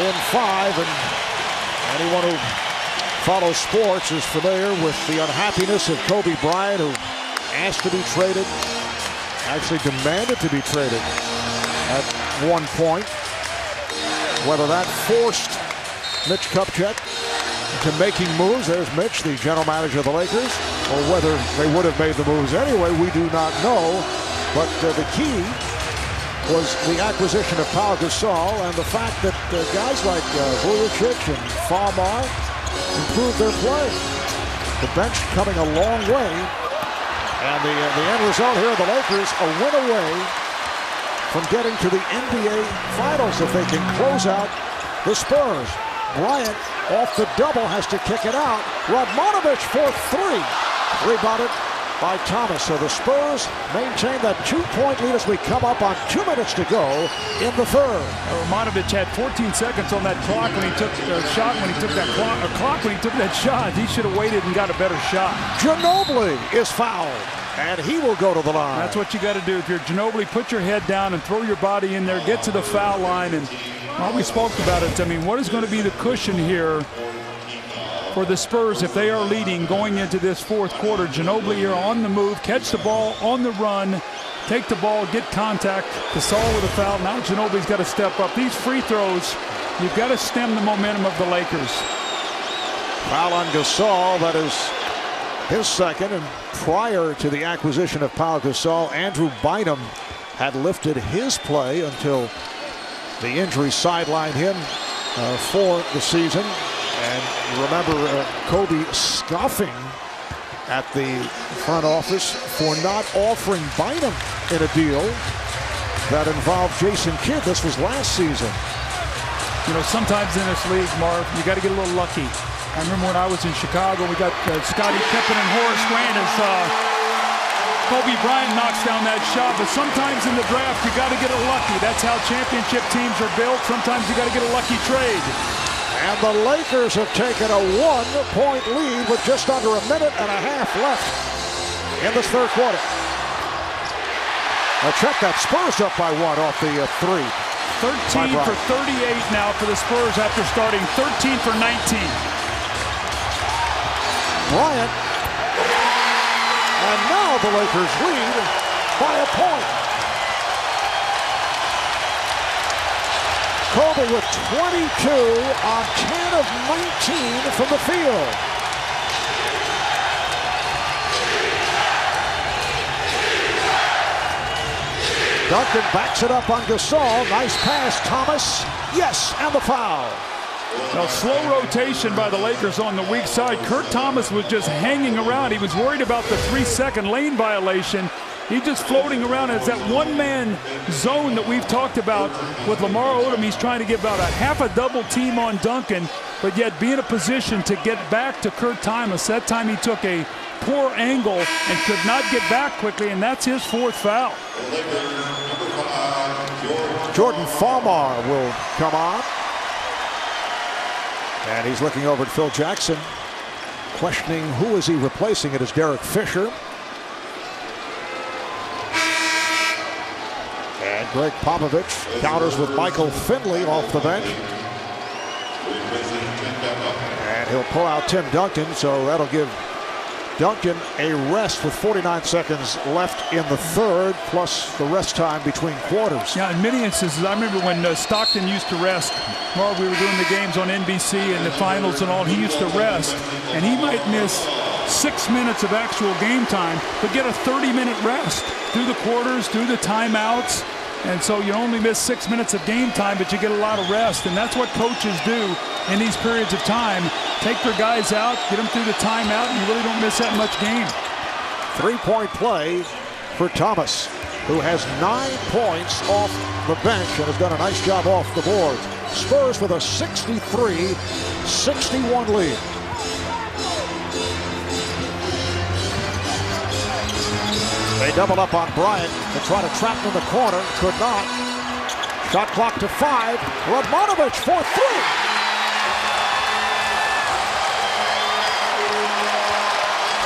in 5. And anyone who follows sports is familiar with the unhappiness of Kobe Bryant, who asked to be traded, actually demanded to be traded at one point. Whether that forced Mitch Kupchak to making moves, there's Mitch, the general manager of the Lakers, or whether they would have made the moves anyway, we do not know. But the key was the acquisition of Pau Gasol and the fact that guys like Vujacic and Farmar improved their play. The bench coming a long way, and the end result here, the Lakers a win away from getting to the NBA Finals if they can close out the Spurs. Bryant off the double has to kick it out. Radmanovic for 3. Rebounded by Thomas. So the Spurs maintain that 2-point lead as we come up on 2 minutes to go in the third. Radmanovic had 14 seconds on that clock when he took the shot. When he took that clock when he took that shot, he should have waited and got a better shot. Ginobili is fouled, and he will go to the line. That's what you got to do. If you're Ginobili, put your head down and throw your body in there, get to the foul line. And well, we spoke about it. I mean, what is going to be the cushion here for the Spurs if they are leading going into this fourth quarter? Ginobili here on the move, catch the ball on the run, take the ball, get contact. Gasol with a foul. Now Ginobili's got to step up. These free throws, you've got to stem the momentum of the Lakers. Foul on Gasol. That is his second, and prior to the acquisition of Pau Gasol, Andrew Bynum had lifted his play until the injury sidelined him for the season. And you remember Kobe scoffing at the front office for not offering Bynum in a deal that involved Jason Kidd. This was last season. You know, sometimes in this league, Marv, you got to get a little lucky. I remember when I was in Chicago, we got Scottie Pippen and Horace Grant as Kobe Bryant knocks down that shot. But sometimes in the draft, you got to get it lucky. That's how championship teams are built. Sometimes you got to get a lucky trade. And the Lakers have taken a 1-point lead with just under a minute and a half left in this third quarter. Now check that, Spurs up by 1 off the 3. 13 for 38 now for the Spurs after starting 13 for 19. Bryant, And now the Lakers lead by a point. Kobe with 22 on 10 of 19 from the field. Duncan backs it up on Gasol. Nice pass, Thomas. Yes, and the foul. Now, slow rotation by the Lakers on the weak side. Kurt Thomas was just hanging around. He was worried about the 3-second lane violation. He's just floating around. It's that one-man zone that we've talked about with Lamar Odom. He's trying to get about a half a double team on Duncan, but yet be in a position to get back to Kurt Thomas. That time he took a poor angle and could not get back quickly, and that's his fourth foul. Jordan Farmar will come on. And he's looking over at Phil Jackson, questioning who is he replacing. It is Derek Fisher. And Greg Popovich counters with Michael Finley off the bench. And he'll pull out Tim Duncan, so that'll give Duncan a rest with 49 seconds left in the third, plus the rest time between quarters. Yeah, in many instances, I remember when Stockton used to rest. Marv, we were doing the games on NBC and the finals and all. He used to rest, and he might miss 6 minutes of actual game time, but get a 30-minute rest through the quarters, through the timeouts. And so you only miss 6 minutes of game time, but you get a lot of rest. And that's what coaches do in these periods of time. Take their guys out, get them through the timeout, and you really don't miss that much game. 3-point play for Thomas, who has 9 points off the bench and has done a nice job off the board. Spurs with a 63-61 lead. They double up on Bryant to try to trap him in the corner. Could not. Shot clock to 5. Radmanovich for 3.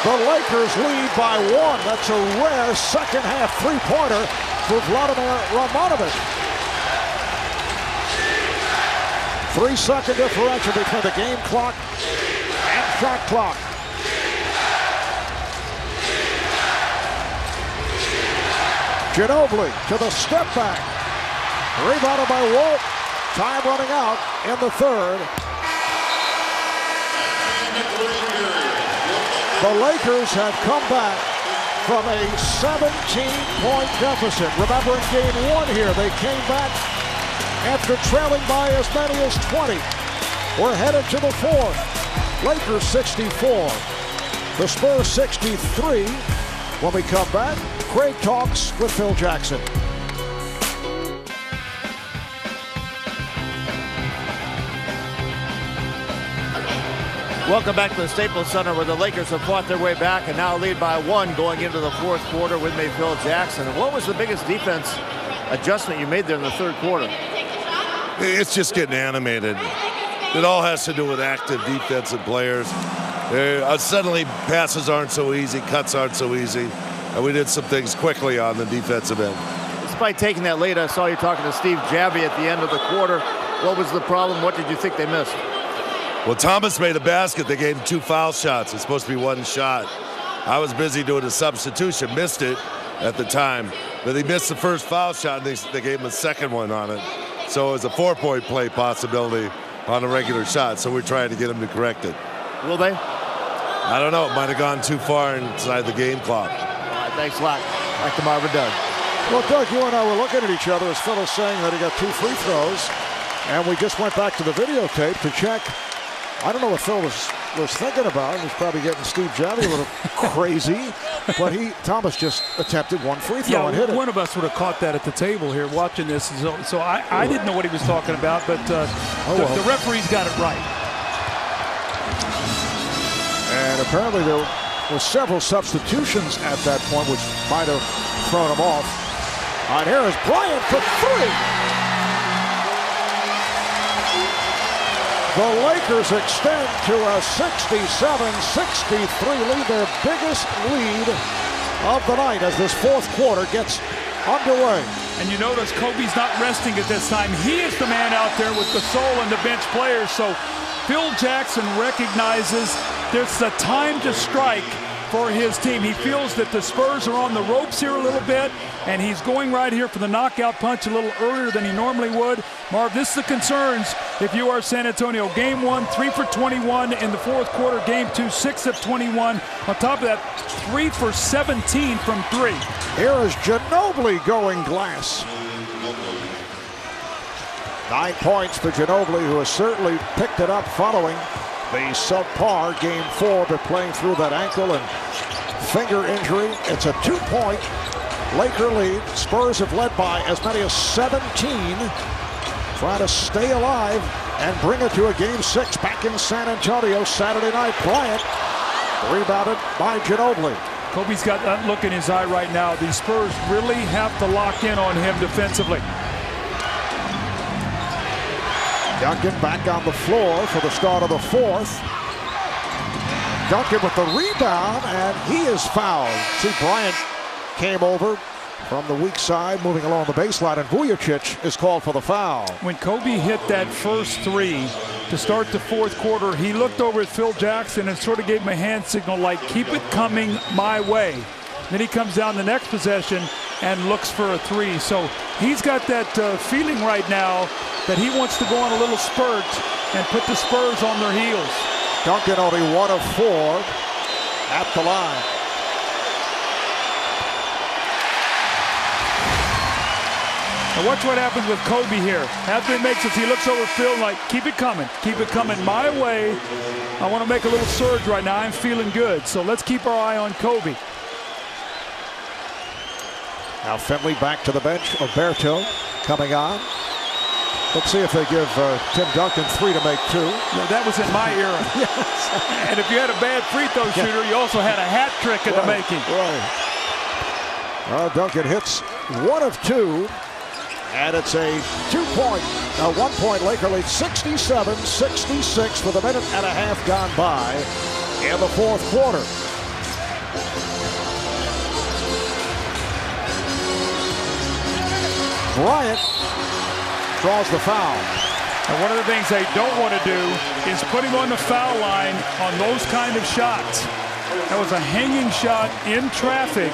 The Lakers lead by 1. That's a rare second half three-pointer for Vladimir Radmanovich. 3-second differential between the game clock and shot clock. Ginobili to the step back. Rebounded by Walt. Time running out in the third. The Lakers have come back from a 17-point deficit. Remember in game 1 here, they came back after trailing by as many as 20. We're headed to the fourth. Lakers 64. The Spurs 63. When we come back, Craig talks with Phil Jackson. Welcome back to the Staples Center, where the Lakers have fought their way back and now lead by 1 going into the fourth quarter. With me, Phil Jackson. And what was the biggest defense adjustment you made there in the third quarter? It's just getting animated. It all has to do with active defensive players. Suddenly, passes aren't so easy, cuts aren't so easy, and we did some things quickly on the defensive end. Despite taking that lead, I saw you talking to Steve Javy at the end of the quarter. What was the problem? What did you think they missed? Well, Thomas made a basket. They gave him 2 foul shots. It's supposed to be 1 shot. I was busy doing a substitution, missed it at the time, but he missed the first foul shot, and they gave him a second one on it. So it was a 4-point play possibility on a regular shot, so we're trying to get him to correct it. Will they? I don't know. It might have gone too far inside the game clock. All right, thanks a lot. Back to Marvin Doug. Well, Doug, you and I were looking at each other as Phil is saying that he got 2 free throws, and we just went back to the videotape to check. I don't know what Phil was thinking about. He was probably getting Steve Javy a little crazy, but Thomas just attempted 1 free throw and hit it. One of us would have caught that at the table here watching this. So I didn't know what he was talking about, but the referee's got it right. And apparently there were several substitutions at that point, which might have thrown him off. All right, here is Bryant for 3. The Lakers extend to a 67-63 lead, their biggest lead of the night as this fourth quarter gets underway. And you notice Kobe's not resting at this time. He is the man out there with Gasol and the bench players. So Phil Jackson recognizes there's a time to strike, for his team. He feels that the Spurs are on the ropes here a little bit, and he's going right here for the knockout punch a little earlier than he normally would. Marv, this is the concerns if you are San Antonio. Game 1, 3 for 21 in the fourth quarter. Game 2, 6 of 21. On top of that, 3 for 17 from 3. Here is Ginobili going glass. 9 points for Ginobili, who has certainly picked it up following the subpar Game 4, but playing through that ankle and finger injury. It's a 2-point Laker lead. Spurs have led by as many as 17, trying to stay alive and bring it to a Game 6 back in San Antonio Saturday night. Bryant rebounded by Ginobili. Kobe's got that look in his eye right now. The Spurs really have to lock in on him defensively. Duncan back on the floor for the start of the fourth. Duncan with the rebound, and he is fouled. See, Bryant came over from the weak side, moving along the baseline, and Vujacic is called for the foul. When Kobe hit that first three to start the fourth quarter, he looked over at Phil Jackson and sort of gave him a hand signal like, keep it coming my way. Then he comes down the next possession and looks for a three. So he's got that feeling right now that he wants to go on a little spurt and put the Spurs on their heels. Duncan only 1 of 4 at the line. Now watch what happens with Kobe here. After he makes it, he looks over Phil like, keep it coming my way. I want to make a little surge right now. I'm feeling good. So let's keep our eye on Kobe. Now Finley back to the bench. Alberto coming on. Let's see if they give Tim Duncan 3 to make 2. Yeah, that was in my era. Yes. And if you had a bad free throw shooter, you also had a hat trick in the making. Right. Duncan hits 1 of 2. And it's a 1-point Laker lead, 67-66 with a minute and a half gone by in the fourth quarter. Bryant draws the foul. And one of the things they don't want to do is put him on the foul line on those kind of shots. That was a hanging shot in traffic.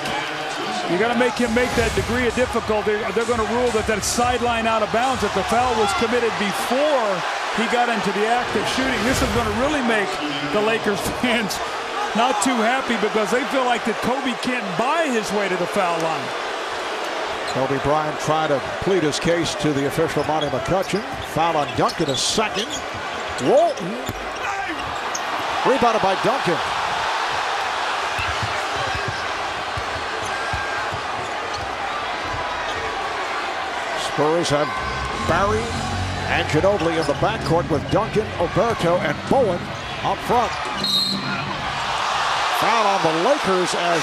You got to make him make that degree of difficulty. They're going to rule that sideline out of bounds, that the foul was committed before he got into the act of shooting. This is going to really make the Lakers fans not too happy because they feel like that Kobe can't buy his way to the foul line. Kobe Bryant trying to plead his case to the official, Monty McCutcheon. Foul on Duncan is second. Walton rebounded by Duncan. Spurs have Barry and Ginobili in the backcourt with Duncan, Alberto, and Bowen up front. Foul on the Lakers as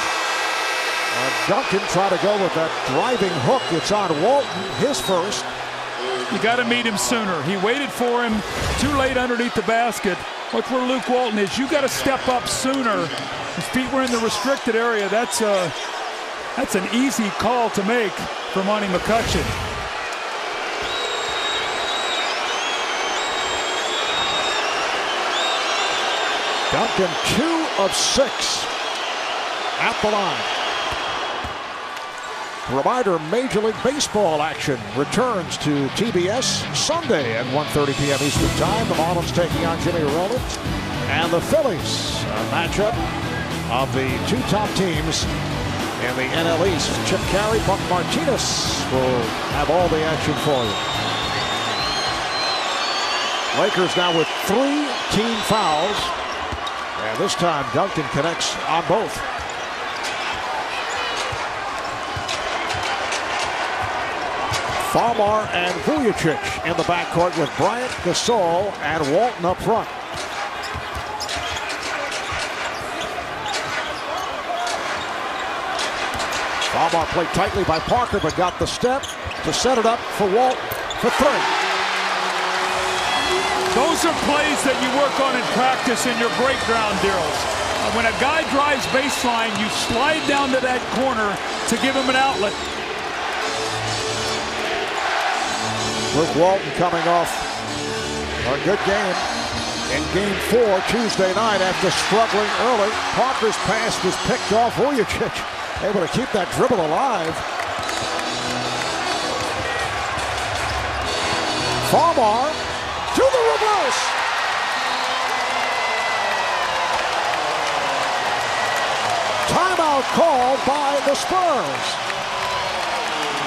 Duncan tried to go with that driving hook. It's on Walton, his first. You got to meet him sooner. He waited for him too late underneath the basket. Look where Luke Walton is. You got to step up sooner. His feet were in the restricted area. That's an easy call to make for Monty McCutcheon. Duncan 2 of 6 at the line. Reminder, Major League Baseball action returns to TBS Sunday at 1:30 p.m. Eastern Time. The Marlins taking on Jimmy Rollins and the Phillies. A matchup of the 2 top teams in the NL East. Chip Carey, Buck Martinez will have all the action for you. Lakers now with 3 team fouls. And this time Duncan connects on both. Farmar and Vujacic in the backcourt with Bryant, Gasol, and Walton up front. Farmar played tightly by Parker, but got the step to set it up for Walton for 3. Those are plays that you work on in practice in your breakdown drills. When a guy drives baseline, you slide down to that corner to give him an outlet. Luke Walton coming off a good game. In Game 4 Tuesday night after struggling early. Parker's pass was picked off. Vujicic able to keep that dribble alive. Farmar to the reverse. Timeout called by the Spurs.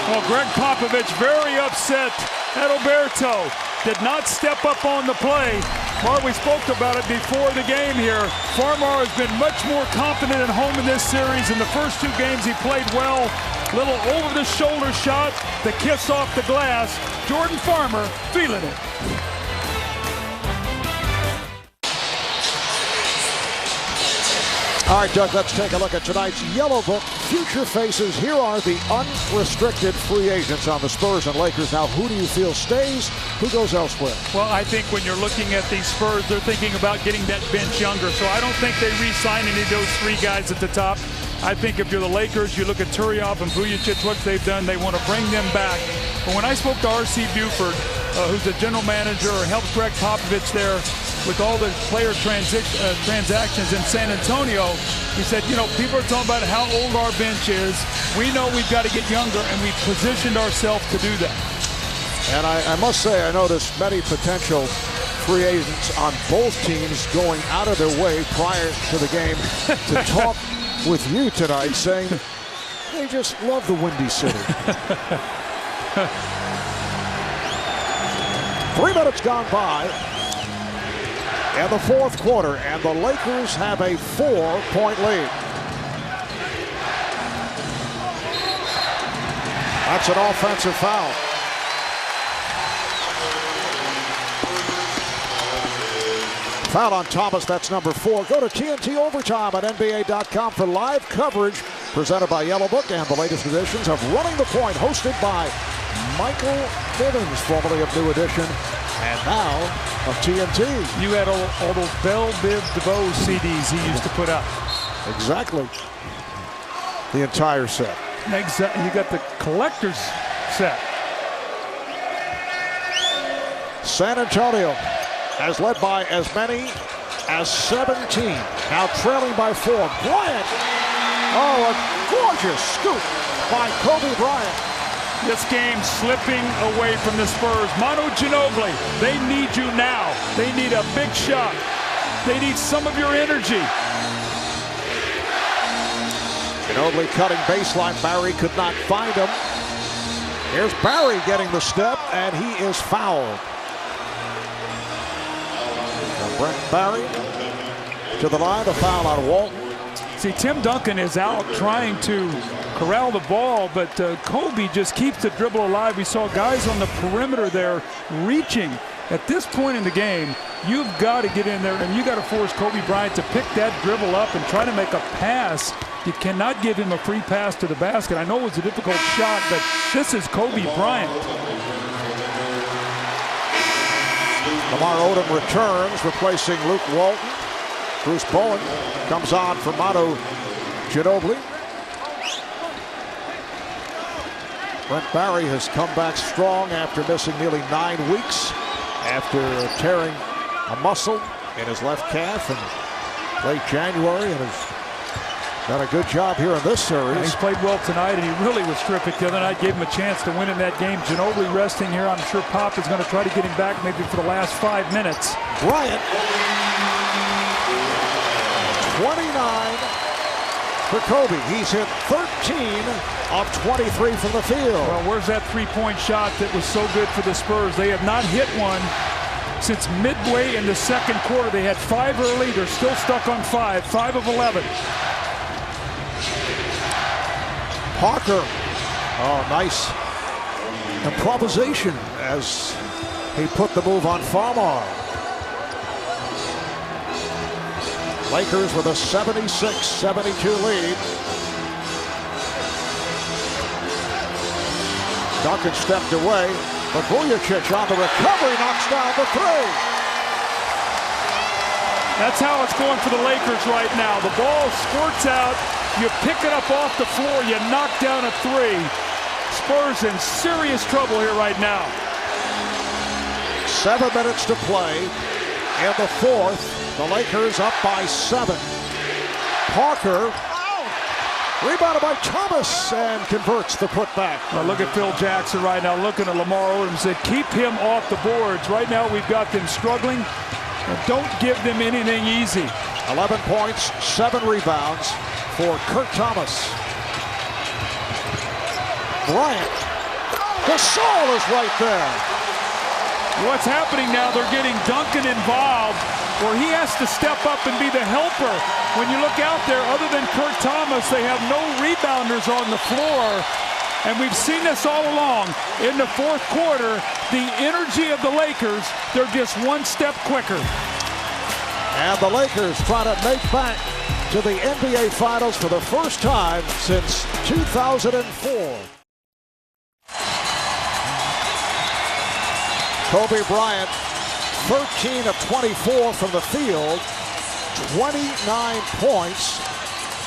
Well, Greg Popovich very upset at Alberto. Did not step up on the play. Mark, we spoke about it before the game here. Farmar has been much more confident at home in this series. In the first 2 games, he played well. Little over-the-shoulder shot, the kiss off the glass. Jordan Farmer feeling it. All right, Doug, let's take a look at tonight's Yellow Book Future Faces. Here are the unrestricted free agents on the Spurs and Lakers. Now, who do you feel stays? Who goes elsewhere? Well, I think when you're looking at these Spurs, they're thinking about getting that bench younger. So I don't think they re-sign any of those 3 guys at the top. I think if you're the Lakers, you look at Turioff and Vujicic, what they've done, they want to bring them back. But when I spoke to R.C. Buford, who's the general manager, helps Greg Popovich there with all the player transactions in San Antonio, he said, you know, people are talking about how old our bench is. We know we've got to get younger, and we've positioned ourselves to do that. And I must say, I noticed many potential free agents on both teams going out of their way prior to the game to talk with you tonight, saying they just love the Windy City. 3 minutes gone by in the 4th quarter, and the Lakers have a 4-point lead. That's an offensive foul. Foul on Thomas, that's number 4. Go to TNT Overtime at NBA.com for live coverage presented by Yellow Book and the latest editions of Running the Point, hosted by Michael Bivens, formerly of New Edition, and now of TNT. You had all those Bell Biv DeVoe CDs he used to put out. Exactly. The entire set. Exactly. You got the collector's set. San Antonio has led by as many as 17. Now trailing by 4. Bryant. Oh, a gorgeous scoop by Kobe Bryant. This game slipping away from the Spurs. Manu Ginobili, they need you now. They need a big shot. They need some of your energy. Ginobili cutting baseline. Barry could not find him. Here's Barry getting the step, and he is fouled. Now Brent Barry to the line, a foul on Walton. See, Tim Duncan is out trying to corral the ball, but Kobe just keeps the dribble alive. We saw guys on the perimeter there reaching. At this point in the game, you've got to get in there and you got to force Kobe Bryant to pick that dribble up and try to make a pass. You cannot give him a free pass to the basket. I know it was a difficult shot, but this is Kobe Bryant. Lamar Odom returns, replacing Luke Walton. Bruce Bowen comes on for Manu Ginobili. Brent Barry has come back strong after missing nearly 9 weeks after tearing a muscle in his left calf in late January, and has done a good job here in this series. He's played well tonight, and he really was terrific the other night. Gave him a chance to win in that game. Ginobili resting here. I'm sure Pop is going to try to get him back maybe for the last 5 minutes. Bryant, 29 for Kobe. He's hit 13 of 23 from the field. Well, where's that three-point shot that was so good for the Spurs? They have not hit one since midway in the second quarter. They had 5 early. They're still stuck on 5 of 11. Parker, oh, nice improvisation as he put the move on Farmar. Lakers with a 76-72 lead. Duncan stepped away, but Vujicic on the recovery knocks down the 3. That's how it's going for the Lakers right now. The ball squirts out, you pick it up off the floor, you knock down a 3. Spurs in serious trouble here right now. 7 minutes to play. in the fourth. The Lakers up by 7. Parker, rebounded by Thomas, and converts the putback. Well, look at Phil Jackson right now looking at Lamar Odom. Said, keep him off the boards. Right now we've got them struggling. And don't give them anything easy. 11 points, 7 rebounds for Kurt Thomas. Bryant. Gasol is right there. What's happening now, they're getting Duncan involved, where he has to step up and be the helper. When you look out there, other than Kurt Thomas, they have no rebounders on the floor. And we've seen this all along. In the fourth quarter, the energy of the Lakers, they're just one step quicker. And the Lakers trying to make back to the NBA Finals for the first time since 2004. Kobe Bryant, 13 of 24 from the field, 29 points.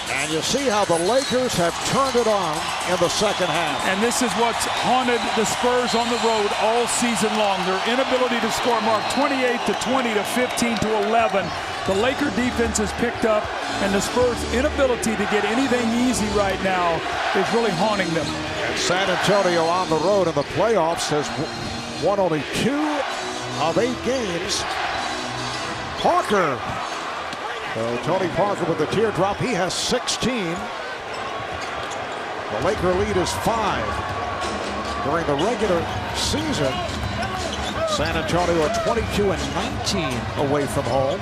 And you see how the Lakers have turned it on in the second half. And this is what's haunted the Spurs on the road all season long. Their inability to score, Mark, 28 to 20 to 15 to 11. The Laker defense has picked up, and the Spurs' inability to get anything easy right now is really haunting them. And San Antonio on the road in the playoffs has won only 2 of 8 games. Parker. So Tony Parker with the teardrop. He has 16. The Laker lead is 5. During the regular season, San Antonio are 22 and 19 away from home.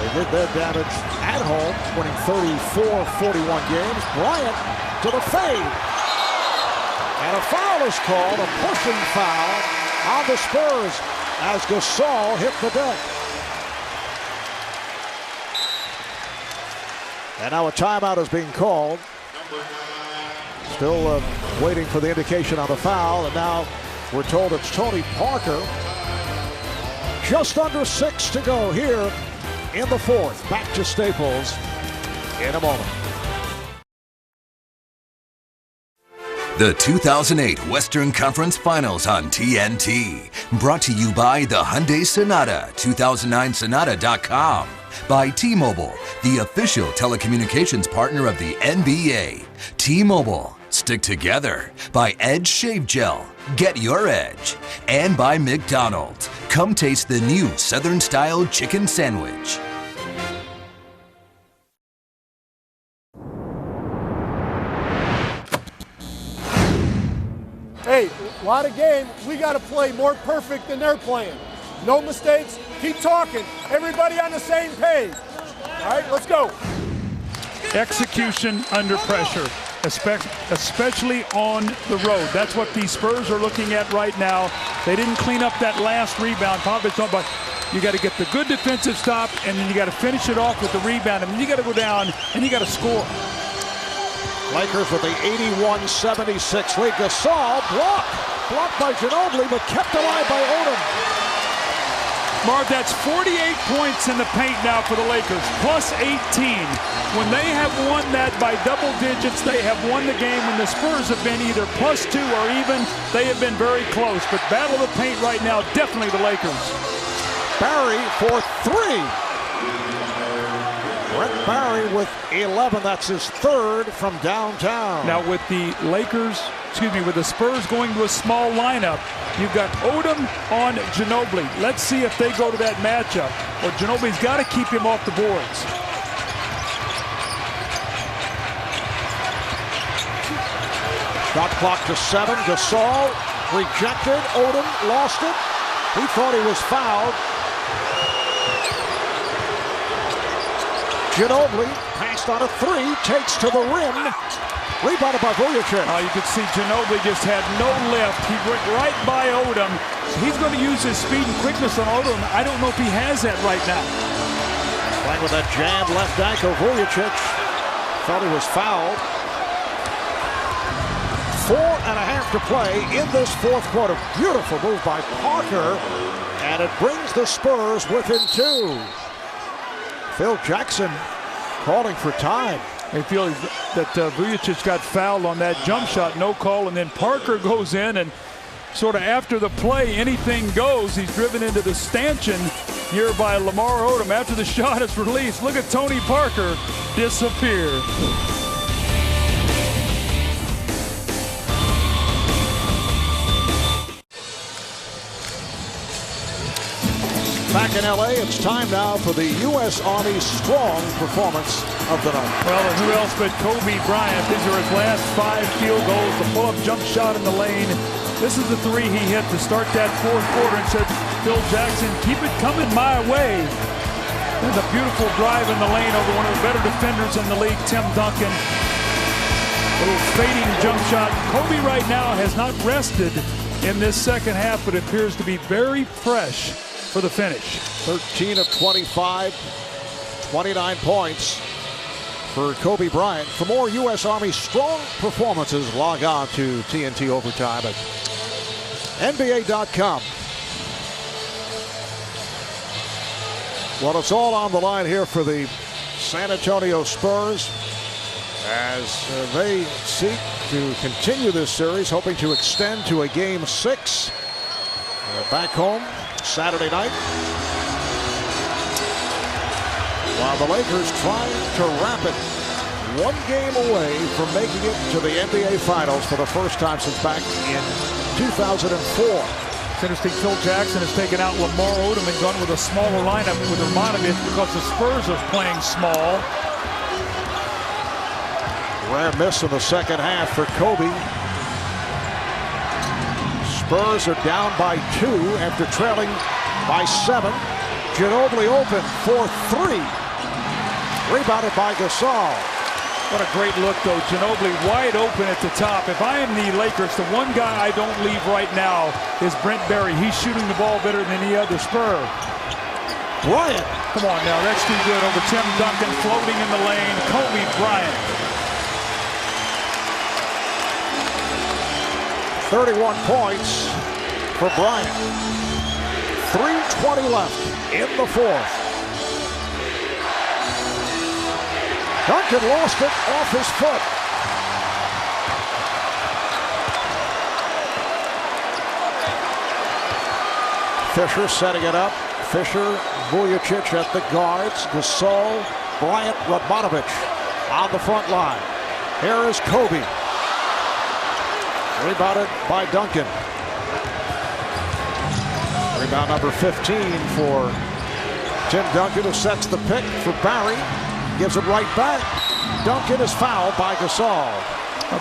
They did their damage at home, winning 34-41 games. Bryant to the fade. And a foul is called, a pushing foul on the Spurs as Gasol hit the deck. And now a timeout is being called. Still waiting for the indication on the foul. And now we're told it's Tony Parker. Just under 6 to go here in the fourth. Back to Staples in a moment. The 2008 Western Conference Finals on TNT. Brought to you by the Hyundai Sonata, 2009sonata.com. By T-Mobile, the official telecommunications partner of the NBA. T-Mobile, stick together. By Edge Shave Gel, get your edge. And by McDonald's, come taste the new Southern-style chicken sandwich. Hey, a lot of game. We got to play more perfect than they're playing. No mistakes. Keep talking. Everybody on the same page. All right, let's go. Execution under pressure, especially on the road. That's what the Spurs are looking at right now. They didn't clean up that last rebound. Popovich talking about you got to get the good defensive stop, and then you got to finish it off with the rebound, and then you got to go down and you got to score. Lakers with the 81-76 lead. Gasol blocked by Ginobili, but kept alive by Odom. Marv, that's 48 points in the paint now for the Lakers, plus 18. When they have won that by double digits, they have won the game. When the Spurs have been either plus 2 or even, they have been very close. But battle of the paint right now, definitely the Lakers. Barry for 3. Brett Barry with 11. That's his 3rd from downtown. Now with the with the Spurs going to a small lineup, you've got Odom on Ginobili. Let's see if they go to that matchup. Well, Ginobili's got to keep him off the boards. Shot clock to 7. Gasol rejected. Odom lost it. He thought he was fouled. Ginobili passed on a 3, takes to the rim. Rebounded by Vujacic. You could see Ginobili just had no lift. He went right by Odom. He's going to use his speed and quickness on Odom. I don't know if he has that right now. Playing with that jammed left ankle. Vujacic thought he was fouled. 4.5 to play in this fourth quarter. Beautiful move by Parker. And it brings the Spurs within 2. Phil Jackson calling for time. They feel that Vujacic got fouled on that jump shot, no call, and then Parker goes in, and sort of after the play, anything goes. He's driven into the stanchion here by Lamar Odom after the shot is released. Look at Tony Parker disappear. Back in L.A., it's time now for the U.S. Army strong performance of the night. Well, and who else but Kobe Bryant? These are his last 5 field goals. The pull-up jump shot in the lane. This is the 3 he hit to start that 4th quarter and said, Phil Jackson, keep it coming my way. And the beautiful drive in the lane over one of the better defenders in the league, Tim Duncan. Little fading jump shot. Kobe right now has not rested in this second half, but appears to be very fresh for the finish. 13 of 25, 29 points for Kobe Bryant. For more U.S. Army strong performances, log on to TNT Overtime at NBA.com. Well, it's all on the line here for the San Antonio Spurs as they seek to continue this series, hoping to extend to a Game 6 back home Saturday night, while the Lakers trying to wrap it 1 game away from making it to the NBA Finals for the first time since back in 2004. It's interesting, Phil Jackson has taken out Lamar Odom and gone with a smaller lineup with Romanovich because the Spurs are playing small. Rare miss in the second half for Kobe. Spurs are down by 2 after trailing by 7. Ginobili open for 3. Rebounded by Gasol. What a great look, though. Ginobili wide open at the top. If I am the Lakers, the one guy I don't leave right now is Brent Berry. He's shooting the ball better than any other Spur. Bryant. Come on now, that's too good. Over Tim Duncan, floating in the lane. Kobe Bryant. 31 points for Bryant. 3:20 left in the 4th. Duncan lost it off his foot. Fisher setting it up. Fisher, Vujacic at the guards. Gasol, Bryant, Radmanovich on the front line. Here is Kobe. Rebounded by Duncan. Rebound number 15 for Tim Duncan, who sets the pick for Barry. Gives it right back. Duncan is fouled by Gasol.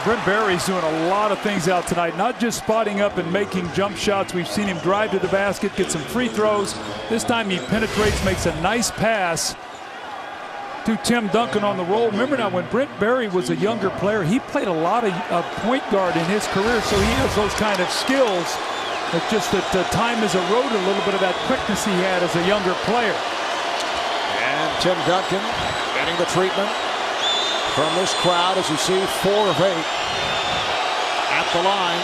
Brent Berry's doing a lot of things out tonight, not just spotting up and making jump shots. We've seen him drive to the basket, get some free throws. This time he penetrates, makes a nice pass to Tim Duncan on the roll. Remember now, when Brent Berry was a younger player, he played a lot of point guard in his career, so he has those kind of skills. It's just that time has eroded a little bit of that quickness he had as a younger player. And Tim Duncan getting the treatment from this crowd as you see 4 of 8 at the line.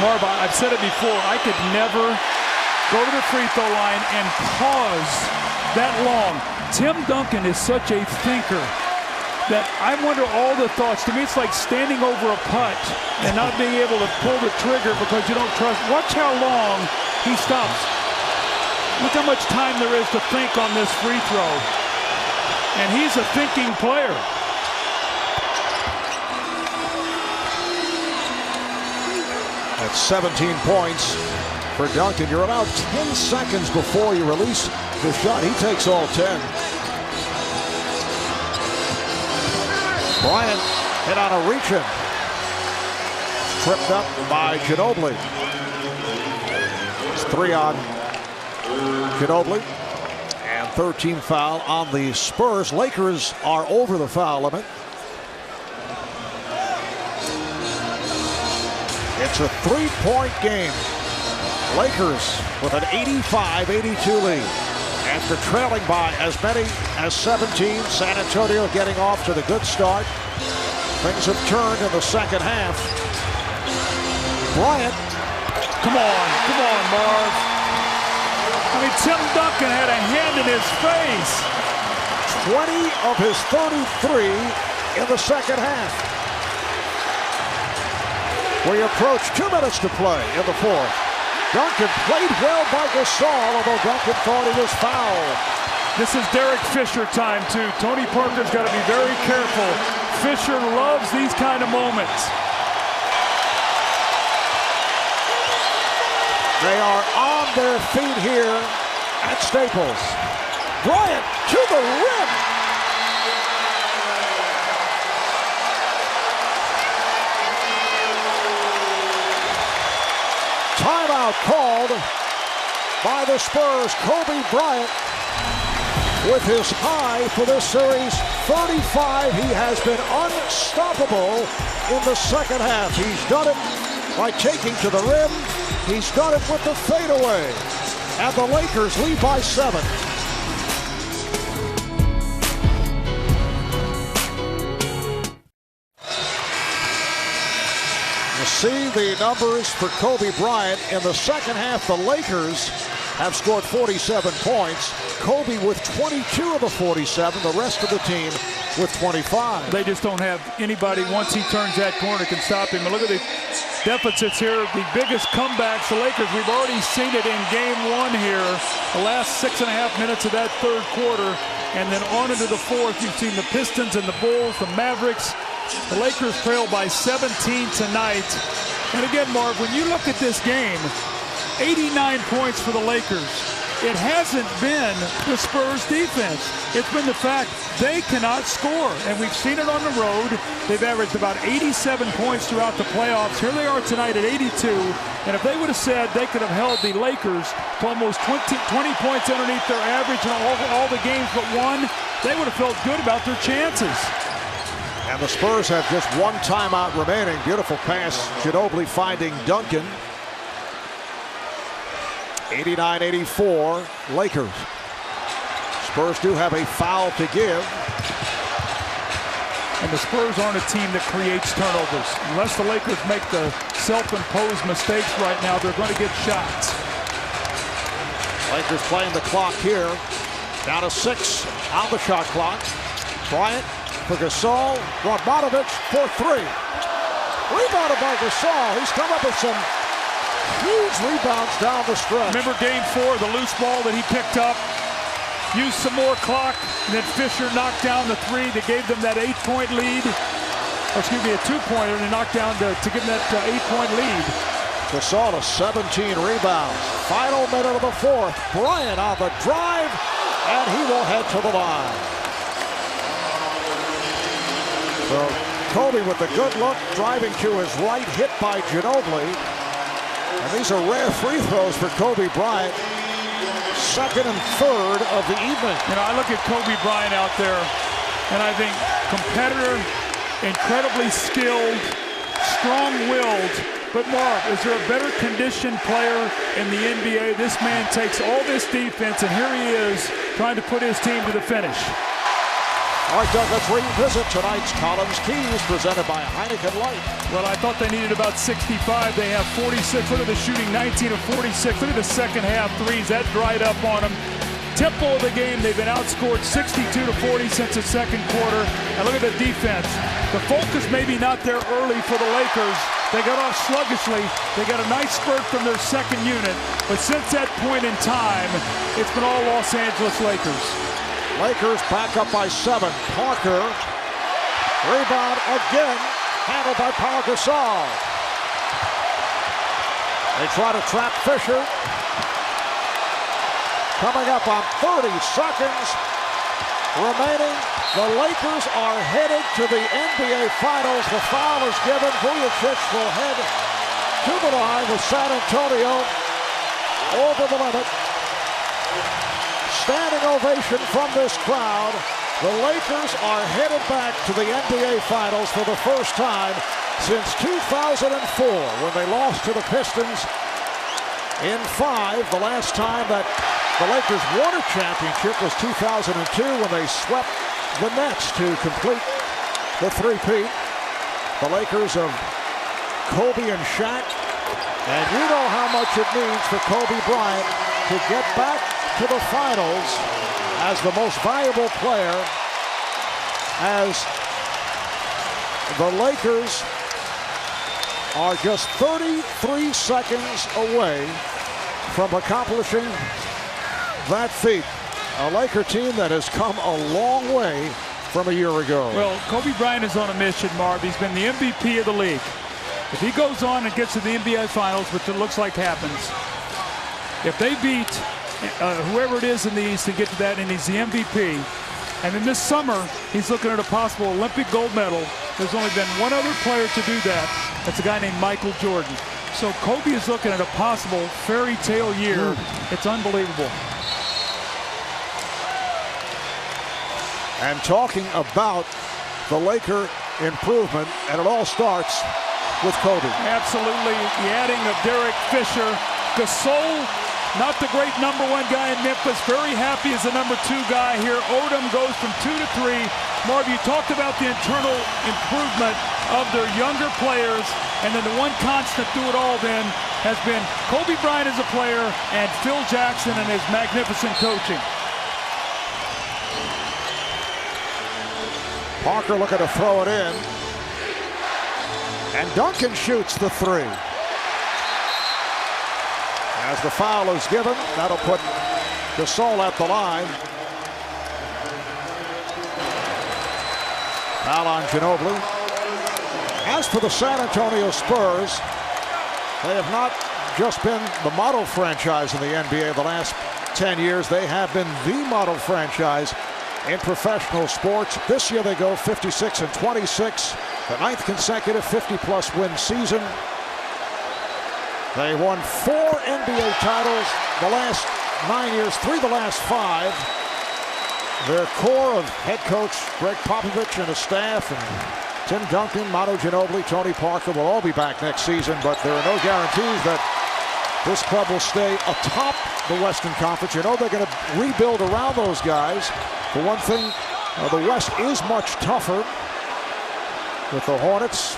Marv, I've said it before, I could never go to the free throw line and pause that long. Tim Duncan is such a thinker that I wonder all the thoughts. To me, it's like standing over a putt and not being able to pull the trigger because you don't trust. Watch how long he stops. Look how much time there is to think on this free throw. And he's a thinking player. That's 17 points for Duncan. You're allowed 10 seconds before you release the shot. He takes all 10. Bryant hit on a reach-in. Tripped up by Ginobili. It's 3 on Ginobili. And 13 foul on the Spurs. Lakers are over the foul limit. It's a 3-point game. Lakers with an 85-82 lead. After trailing by as many as 17, San Antonio getting off to the good start. Things have turned in the second half. Bryant. Come on, Marv. I mean, Tim Duncan had a hand in his face. 20 of his 33 in the second half. We approach 2 minutes to play in the fourth. Duncan played well by Gasol, although Duncan thought he was fouled. This is Derek Fisher time, too. Tony Parker's got to be very careful. Fisher loves these kind of moments. They are on their feet here at Staples. Bryant to the rim. Timeout called by the Spurs. Kobe Bryant with his high for this series, 35. He has been unstoppable in the second half. He's done it by taking to the rim. He's done it with the fadeaway. And the Lakers lead by 7. You see the numbers for Kobe Bryant. In the second half, the Lakers have scored 47 points. Kobe with 22 of the 47. The rest of the team with 25. They just don't have anybody once he turns that corner can stop him. And look at the deficits here. The biggest comebacks, the Lakers, we've already seen it in game 1 here. The last 6.5 minutes of that third quarter. And then on into the fourth, you've seen the Pistons and the Bulls, the Mavericks. The Lakers trail by 17 tonight. And again, Marv, when you look at this game, 89 points for the Lakers. It hasn't been the Spurs defense. It's been the fact they cannot score. And we've seen it on the road. They've averaged about 87 points throughout the playoffs. Here they are tonight at 82. And if they would have said they could have held the Lakers to almost 20 points underneath their average in all the games but one, they would have felt good about their chances. And the Spurs have just one timeout remaining. Beautiful pass. Ginobili finding Duncan. 89-84 Lakers. Spurs do have a foul to give. And the Spurs aren't a team that creates turnovers. Unless the Lakers make the self-imposed mistakes right now, they're going to get shots. Lakers playing the clock here. Down to 6 on the shot clock. Bryant for Gasol. Radmanovic for 3. Rebounded by Gasol. He's come up with some huge rebounds down the stretch. Remember game 4, the loose ball that he picked up, used some more clock, and then Fisher knocked down the 3 that gave them that 8-point lead. Or excuse me, a 2-pointer, and they knocked down to give them that 8-point lead. Gasol to 17 rebounds. Final minute of the fourth. Bryant on the drive, and he will head to the line. So Kobe with the good look, driving to his right, hit by Ginobili. And these are rare free throws for Kobe Bryant. Second and third of the evening. You know, I look at Kobe Bryant out there, and I think competitor, incredibly skilled, strong-willed. But Mark, is there a better conditioned player in the NBA? This man takes all this defense, and here he is trying to put his team to the finish. All right, Doug, let's revisit tonight's Collins Keys, presented by Heineken Light. Well, I thought they needed about 65. They have 46. Look at the shooting, 19 of 46. Look at the second half threes. That dried up on them. Tempo of the game, they've been outscored 62-40 since the second quarter. And look at the defense. The focus maybe not there early for the Lakers. They got off sluggishly. They got a nice spurt from their second unit. But since that point in time, it's been all Los Angeles Lakers. Lakers back up by 7. Parker. Rebound again. Handled by Pau Gasol. They try to trap Fisher. Coming up on 30 seconds remaining. The Lakers are headed to the NBA Finals. The foul is given. Vujacic will head to the line with San Antonio over the limit. Standing ovation from this crowd. The Lakers are headed back to the NBA Finals for the first time since 2004, when they lost to the Pistons in 5. The last time that the Lakers won a championship was 2002, when they swept the Nets to complete the three-peat. The Lakers of Kobe and Shaq. And you know how much it means for Kobe Bryant to get back to the finals as the most valuable player, as the Lakers are just 33 seconds away from accomplishing that feat. A Laker team that has come a long way from a year ago. Well, Kobe Bryant is on a mission, Marv. He's been the MVP of the league. If he goes on and gets to the NBA Finals, which it looks like happens, if they beat whoever it is in the East and get to that, and he's the MVP, and then this summer, he's looking at a possible Olympic gold medal. There's only been one other player to do that. That's a guy named Michael Jordan. So Kobe is looking at a possible fairy tale year. It's unbelievable. And talking about the Laker improvement, and it all starts with Kobe. Absolutely. The adding of Derek Fisher. Gasol, not the great number 1 guy in Memphis. Very happy as the number 2 guy here. Odom goes from 2 to 3. Marv, you talked about the internal improvement of their younger players, and then the one constant through it all then has been Kobe Bryant as a player and Phil Jackson and his magnificent coaching. Parker looking to throw it in. And Duncan shoots the 3. As the foul is given, that'll put Gasol at the line. Foul on Ginobili. As for the San Antonio Spurs, they have not just been the model franchise in the NBA the last 10 years. They have been the model franchise in professional sports. This year they go 56-26, the 9th consecutive 50-plus win season. They won 4 NBA titles the last 9 years, 3 the last 5. Their core of head coach Greg Popovich and his staff, and Tim Duncan, Manu Ginobili, Tony Parker will all be back next season, but there are no guarantees that this club will stay atop the Western Conference. You know they're going to rebuild around those guys. For one thing, the West is much tougher with the Hornets,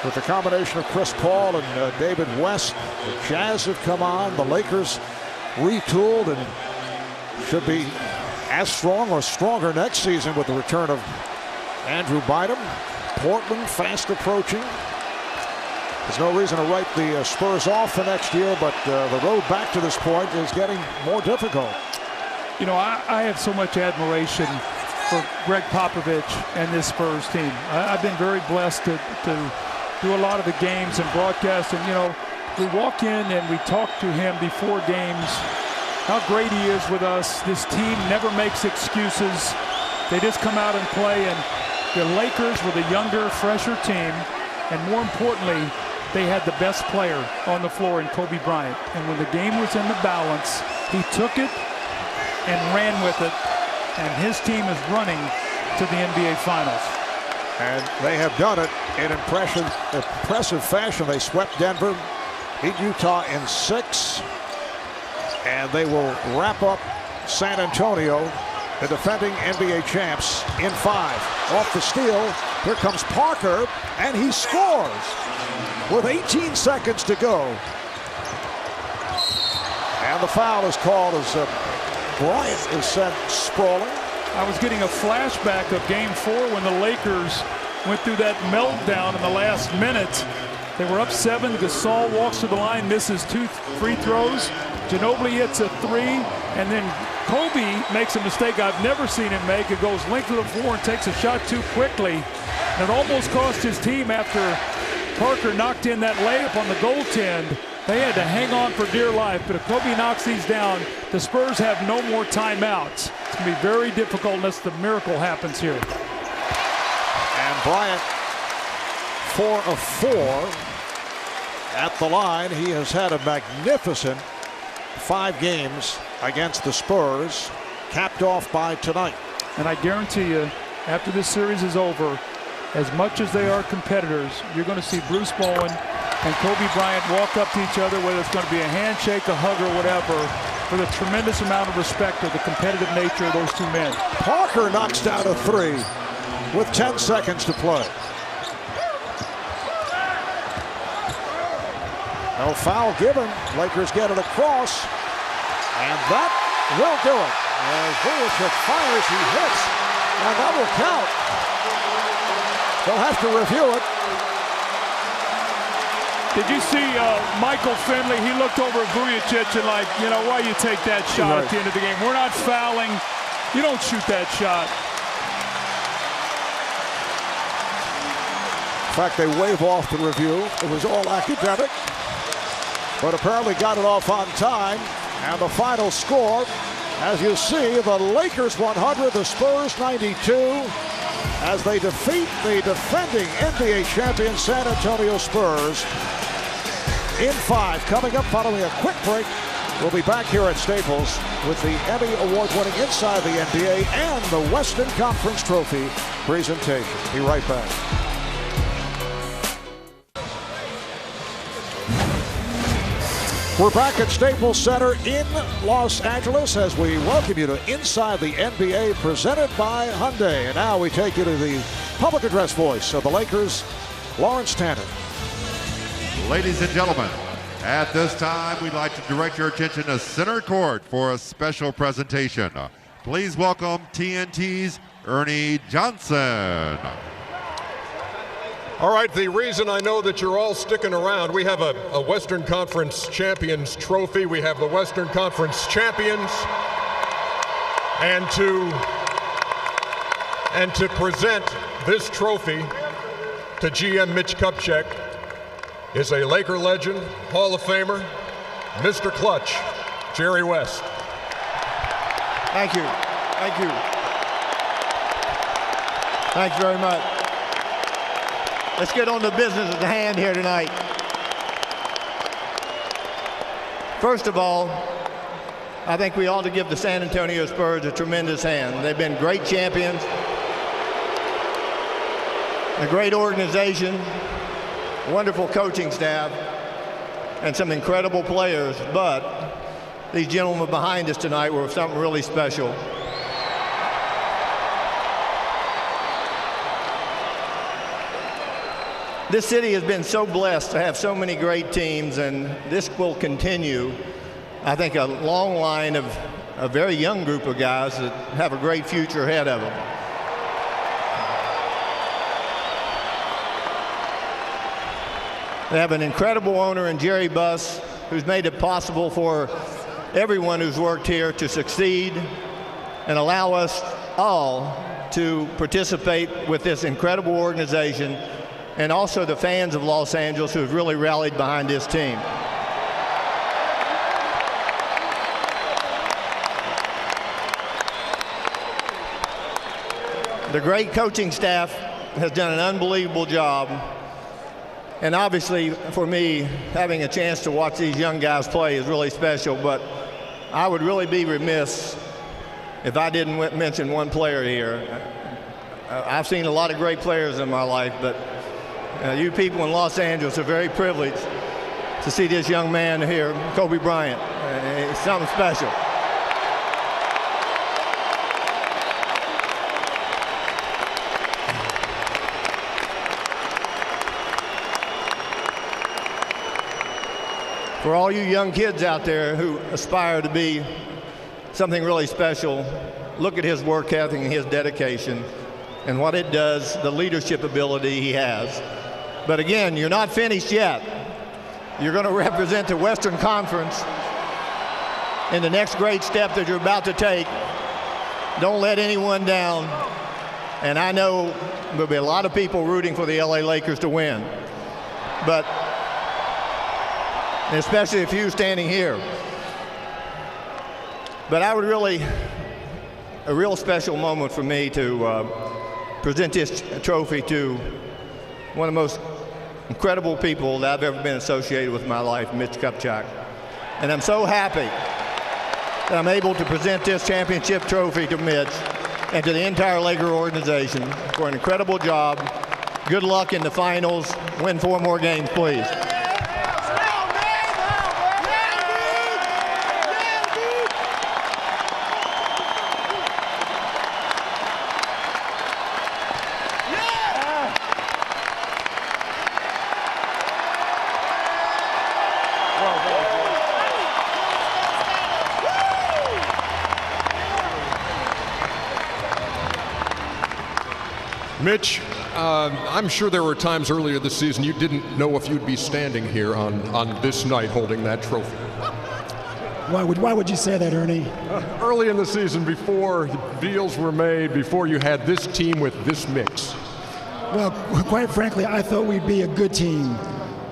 with the combination of Chris Paul and David West. The Jazz have come on. The Lakers retooled and should be as strong or stronger next season with the return of Andrew Bynum. Portland fast approaching. There's no reason to write the Spurs off for next year, but the road back to this point is getting more difficult. You know, I have so much admiration for Greg Popovich and this Spurs team. I've been very blessed to do a lot of the games and broadcast, and you know, we walk in and we talk to him before games, how great he is with us. This team never makes excuses. They just come out and play, and the Lakers were the younger, fresher team, and more importantly, they had the best player on the floor in Kobe Bryant. And when the game was in the balance, he took it and ran with it, and his team is running to the NBA Finals. And they have done it in impressive fashion. They swept Denver, beat Utah in 6, and they will wrap up San Antonio, the defending NBA champs, in 5. Off the steal, here comes Parker, and he scores with 18 seconds to go. And the foul is called as Bryant is sent sprawling. I was getting a flashback of Game 4 when the Lakers went through that meltdown in the last minute. They were up 7. Gasol walks to the line, misses 2 free throws. Ginobili hits a 3, and then Kobe makes a mistake I've never seen him make. It goes length of the floor and takes a shot too quickly. And it almost cost his team after Parker knocked in that layup on the goaltend. They had to hang on for dear life, but if Kobe knocks these down, the Spurs have no more timeouts. It's going to be very difficult unless the miracle happens here. And Bryant, 4 of 4 at the line. He has had a magnificent 5 games against the Spurs, capped off by tonight. And I guarantee you, after this series is over, as much as they are competitors, you're going to see Bruce Bowen and Kobe Bryant walk up to each other, whether it's going to be a handshake, a hug, or whatever, for the tremendous amount of respect of the competitive nature of those two men. Parker knocks down a 3 with 10 seconds to play. No foul given. Lakers get it across, and that will do it. As Vucevic fires, he hits, and that will count. They'll have to review it. Did you see Michael Finley? He looked over at Vujacic and like, you know, why you take that shot at the end of the game? We're not fouling. You don't shoot that shot. In fact, they wave off the review. It was all academic, but apparently got it off on time. And the final score, as you see, the Lakers 100, the Spurs 92, as they defeat the defending NBA champion San Antonio Spurs in 5. Coming up following a quick break, we'll be back here at Staples with the Emmy Award-winning Inside the NBA and the Western Conference Trophy presentation. Be right back. We're back at Staples Center in Los Angeles as we welcome you to Inside the NBA presented by Hyundai. And now we take you to the public address voice of the Lakers, Lawrence Tanner. Ladies and gentlemen, at this time, we'd like to direct your attention to center court for a special presentation. Please welcome TNT's Ernie Johnson. All right, the reason I know that you're all sticking around, we have a Western Conference Champions trophy. We have the Western Conference Champions. And to present this trophy to GM Mitch Kupchak is a Laker legend, Hall of Famer, Mr. Clutch, Jerry West. Thank you. Thank you. Thanks very much. Let's get on to business at the hand here tonight. First of all, I think we ought to give the San Antonio Spurs a tremendous hand. They've been great champions, a great organization, wonderful coaching staff, and some incredible players, but these gentlemen behind us tonight were something really special. This city has been so blessed to have so many great teams, and this will continue. I think a long line of a very young group of guys that have a great future ahead of them. They have an incredible owner in Jerry Buss, who's made it possible for everyone who's worked here to succeed and allow us all to participate with this incredible organization, and also the fans of Los Angeles who have really rallied behind this team. The great coaching staff has done an unbelievable job. And obviously, for me, having a chance to watch these young guys play is really special, but I would really be remiss if I didn't mention one player here. I've seen a lot of great players in my life, but you people in Los Angeles are very privileged to see this young man here, Kobe Bryant. It's something special. For all you young kids out there who aspire to be something really special, look at his work ethic and his dedication and what it does, the leadership ability he has. But again, you're not finished yet. You're going to represent the Western Conference in the next great step that you're about to take. Don't let anyone down. And I know there'll be a lot of people rooting for the LA Lakers to win. But especially if you're standing here. But I would really, a real special moment for me to present this trophy to one of the most incredible people that I've ever been associated with in my life, Mitch Kupchak. And I'm so happy that I'm able to present this championship trophy to Mitch and to the entire Laker organization for an incredible job. Good luck in the finals. Win 4 more games, please. Mitch, I'm sure there were times earlier this season you didn't know if you'd be standing here on this night holding that trophy. Why would you say that, Ernie? Early in the season, before deals were made, before you had this team with this mix. Well, quite frankly, I thought we'd be a good team.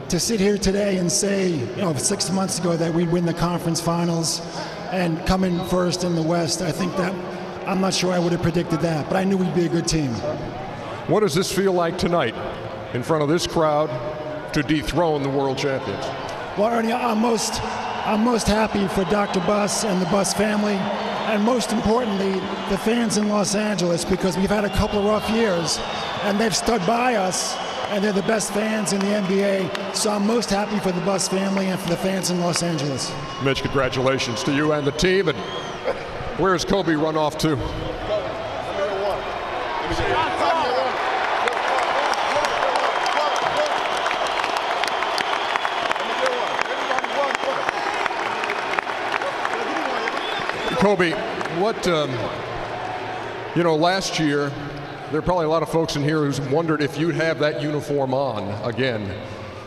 To sit here today and say, 6 months ago that we'd win the conference finals and come in first in the West, I think that I'm not sure I would have predicted that, but I knew we'd be a good team. What does this feel like tonight in front of this crowd to dethrone the world champions? Well, Ernie, I'm most happy for Dr. Buss and the Buss family, and most importantly, the fans in Los Angeles, because we've had a couple of rough years, and they've stood by us, and they're the best fans in the NBA. So I'm most happy for the Buss family and for the fans in Los Angeles. Mitch, congratulations to you and the team. And where's Kobe run off to? Kobe, what, last year, there are probably a lot of folks in here who's wondered if you'd have that uniform on again.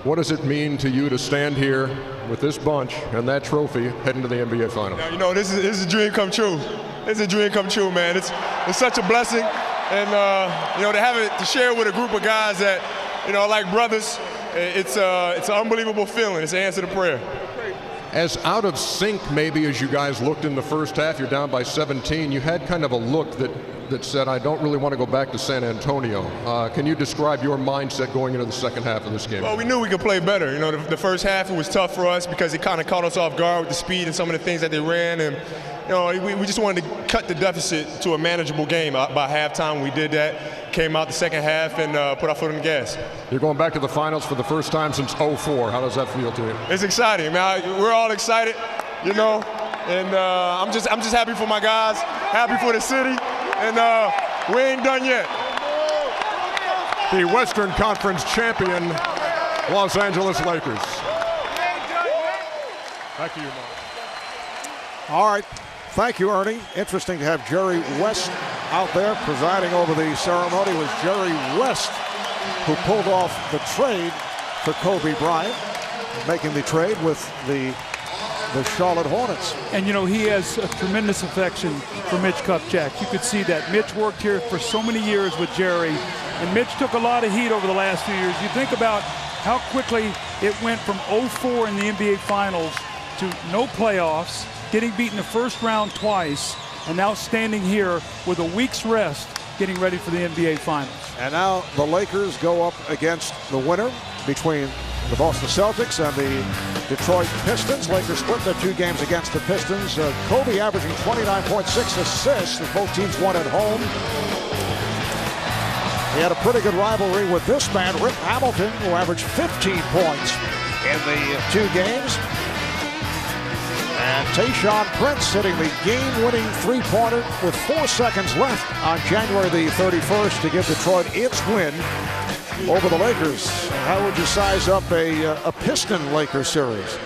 What does it mean to you to stand here with this bunch and that trophy heading to the NBA Finals? This is a dream come true. It's a dream come true, man. It's such a blessing, and to have it, to share with a group of guys that are like brothers. It's an unbelievable feeling. It's an answer to prayer. As out of sync maybe as you guys looked in the first half, you're down by 17, you had kind of a look that said, I don't really want to go back to San Antonio. Can you describe your mindset going into the second half of this game? Well, we knew we could play better. The first half, it was tough for us because it kind of caught us off guard with the speed and some of the things that they ran. And, we just wanted to cut the deficit to a manageable game. By halftime, we did that, came out the second half and put our foot on the gas. You're going back to the finals for the first time since '04. How does that feel to you? It's exciting, man. We're all excited, and I'm just happy for my guys, happy for the city, and we ain't done yet. The Western Conference champion, Los Angeles Lakers. Back to you, Mark. All right. Thank you, Ernie. Interesting to have Jerry West out there presiding over the ceremony. It was Jerry West who pulled off the trade for Kobe Bryant, making the trade with the Charlotte Hornets. And he has a tremendous affection for Mitch Kupchak. You could see that. Mitch worked here for so many years with Jerry, and Mitch took a lot of heat over the last few years. You think about how quickly it went from '04 in the NBA Finals to no playoffs, getting beaten the first round twice, and now standing here with a week's rest, getting ready for the NBA Finals. And now the Lakers go up against the winner between the Boston Celtics and the Detroit Pistons. Lakers split their 2 games against the Pistons. Kobe averaging 29.6 assists as both teams won at home. He had a pretty good rivalry with this man, Rip Hamilton, who averaged 15 points in the 2 games. And Tayshaun Prince hitting the game-winning three-pointer with 4 seconds left on January the 31st to give Detroit its win over the Lakers. How would you size up a Piston-Lakers series?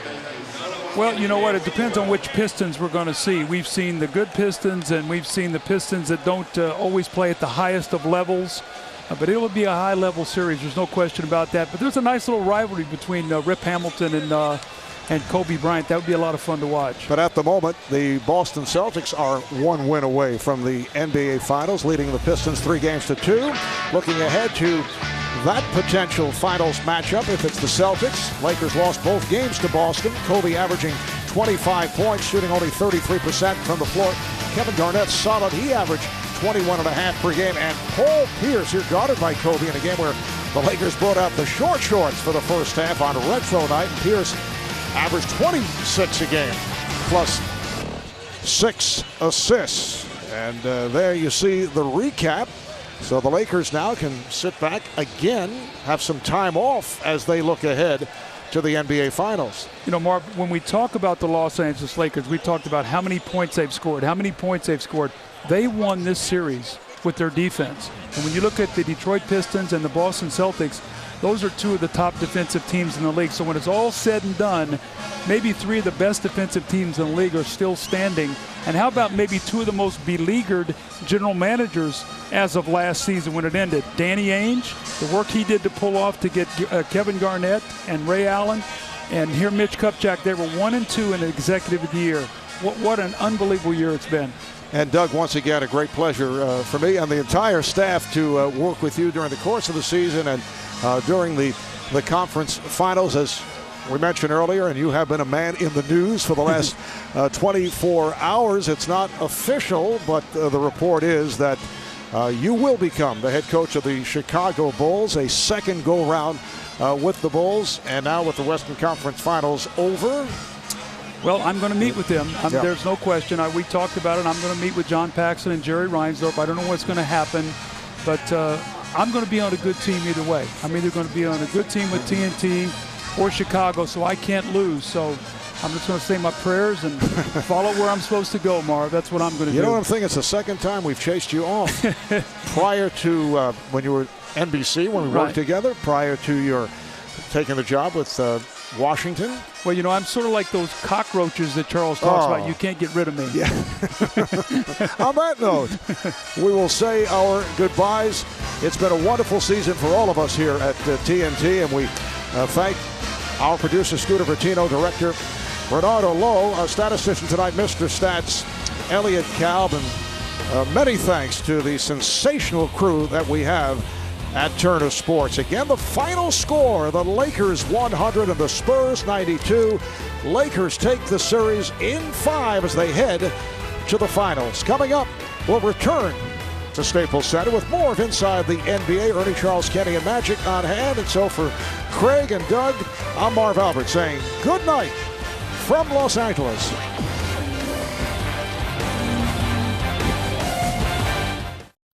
Well, you know what? It depends on which Pistons we're going to see. We've seen the good Pistons, and we've seen the Pistons that don't always play at the highest of levels. But it will be a high-level series. There's no question about that. But there's a nice little rivalry between Rip Hamilton and Kobe Bryant. That would be a lot of fun to watch. But at the moment, the Boston Celtics are 1 win away from the NBA Finals, leading the Pistons 3-2. Looking ahead to that potential finals matchup, if it's the Celtics. Lakers lost both games to Boston. Kobe averaging 25 points, shooting only 33% from the floor. Kevin Garnett's solid. He averaged 21.5 per game. And Paul Pierce here guarded by Kobe in a game where the Lakers brought out the short shorts for the first half on retro night. And Pierce averaged 26 a game, plus 6 assists. And there you see the recap. So the Lakers now can sit back again, have some time off as they look ahead to the NBA Finals. Mark, when we talk about the Los Angeles Lakers, we talked about how many points they've scored, They won this series with their defense. And when you look at the Detroit Pistons and the Boston Celtics, those are two of the top defensive teams in the league. So when it's all said and done, maybe three of the best defensive teams in the league are still standing. And how about maybe two of the most beleaguered general managers as of last season when it ended? Danny Ainge, the work he did to pull off to get Kevin Garnett and Ray Allen, and here Mitch Kupchak. They were 1-2 in the executive of the year. What an unbelievable year it's been. And Doug, once again, a great pleasure for me and the entire staff to work with you during the course of the season and during the conference finals, as we mentioned earlier, and you have been a man in the news for the last 24 hours. It's not official, but the report is that you will become the head coach of the Chicago Bulls, a second go-round with the Bulls, and now with the Western Conference Finals over. Well, I'm going to meet with them. There's no question. We talked about it. I'm going to meet with John Paxson and Jerry Reinsdorf. I don't know what's going to happen, but I'm going to be on a good team either way. I'm either going to be on a good team with TNT or Chicago, so I can't lose. So I'm just going to say my prayers and follow where I'm supposed to go, Marv. That's what I'm going to do. You know what I'm thinking? It's the second time we've chased you off. Prior to when you were NBC, when we worked together, prior to your taking the job with Washington. Well, you know, I'm sort of like those cockroaches that Charles talks about. You can't get rid of me. Yeah. On that note, we will say our goodbyes. It's been a wonderful season for all of us here at TNT, and we thank our producer, Scooter Bertino, director Bernardo Lowe, our statistician tonight, Mr. Stats, Elliot Kalb, and many thanks to the sensational crew that we have at Turner Sports. Again, the final score, the Lakers 100 and the Spurs 92. Lakers take the series in 5 as they head to the finals. Coming up, we'll return to Staples Center with more of Inside the NBA. Ernie, Charles, Kenny, and Magic on hand. And so for Craig and Doug, I'm Marv Albert saying good night from Los Angeles.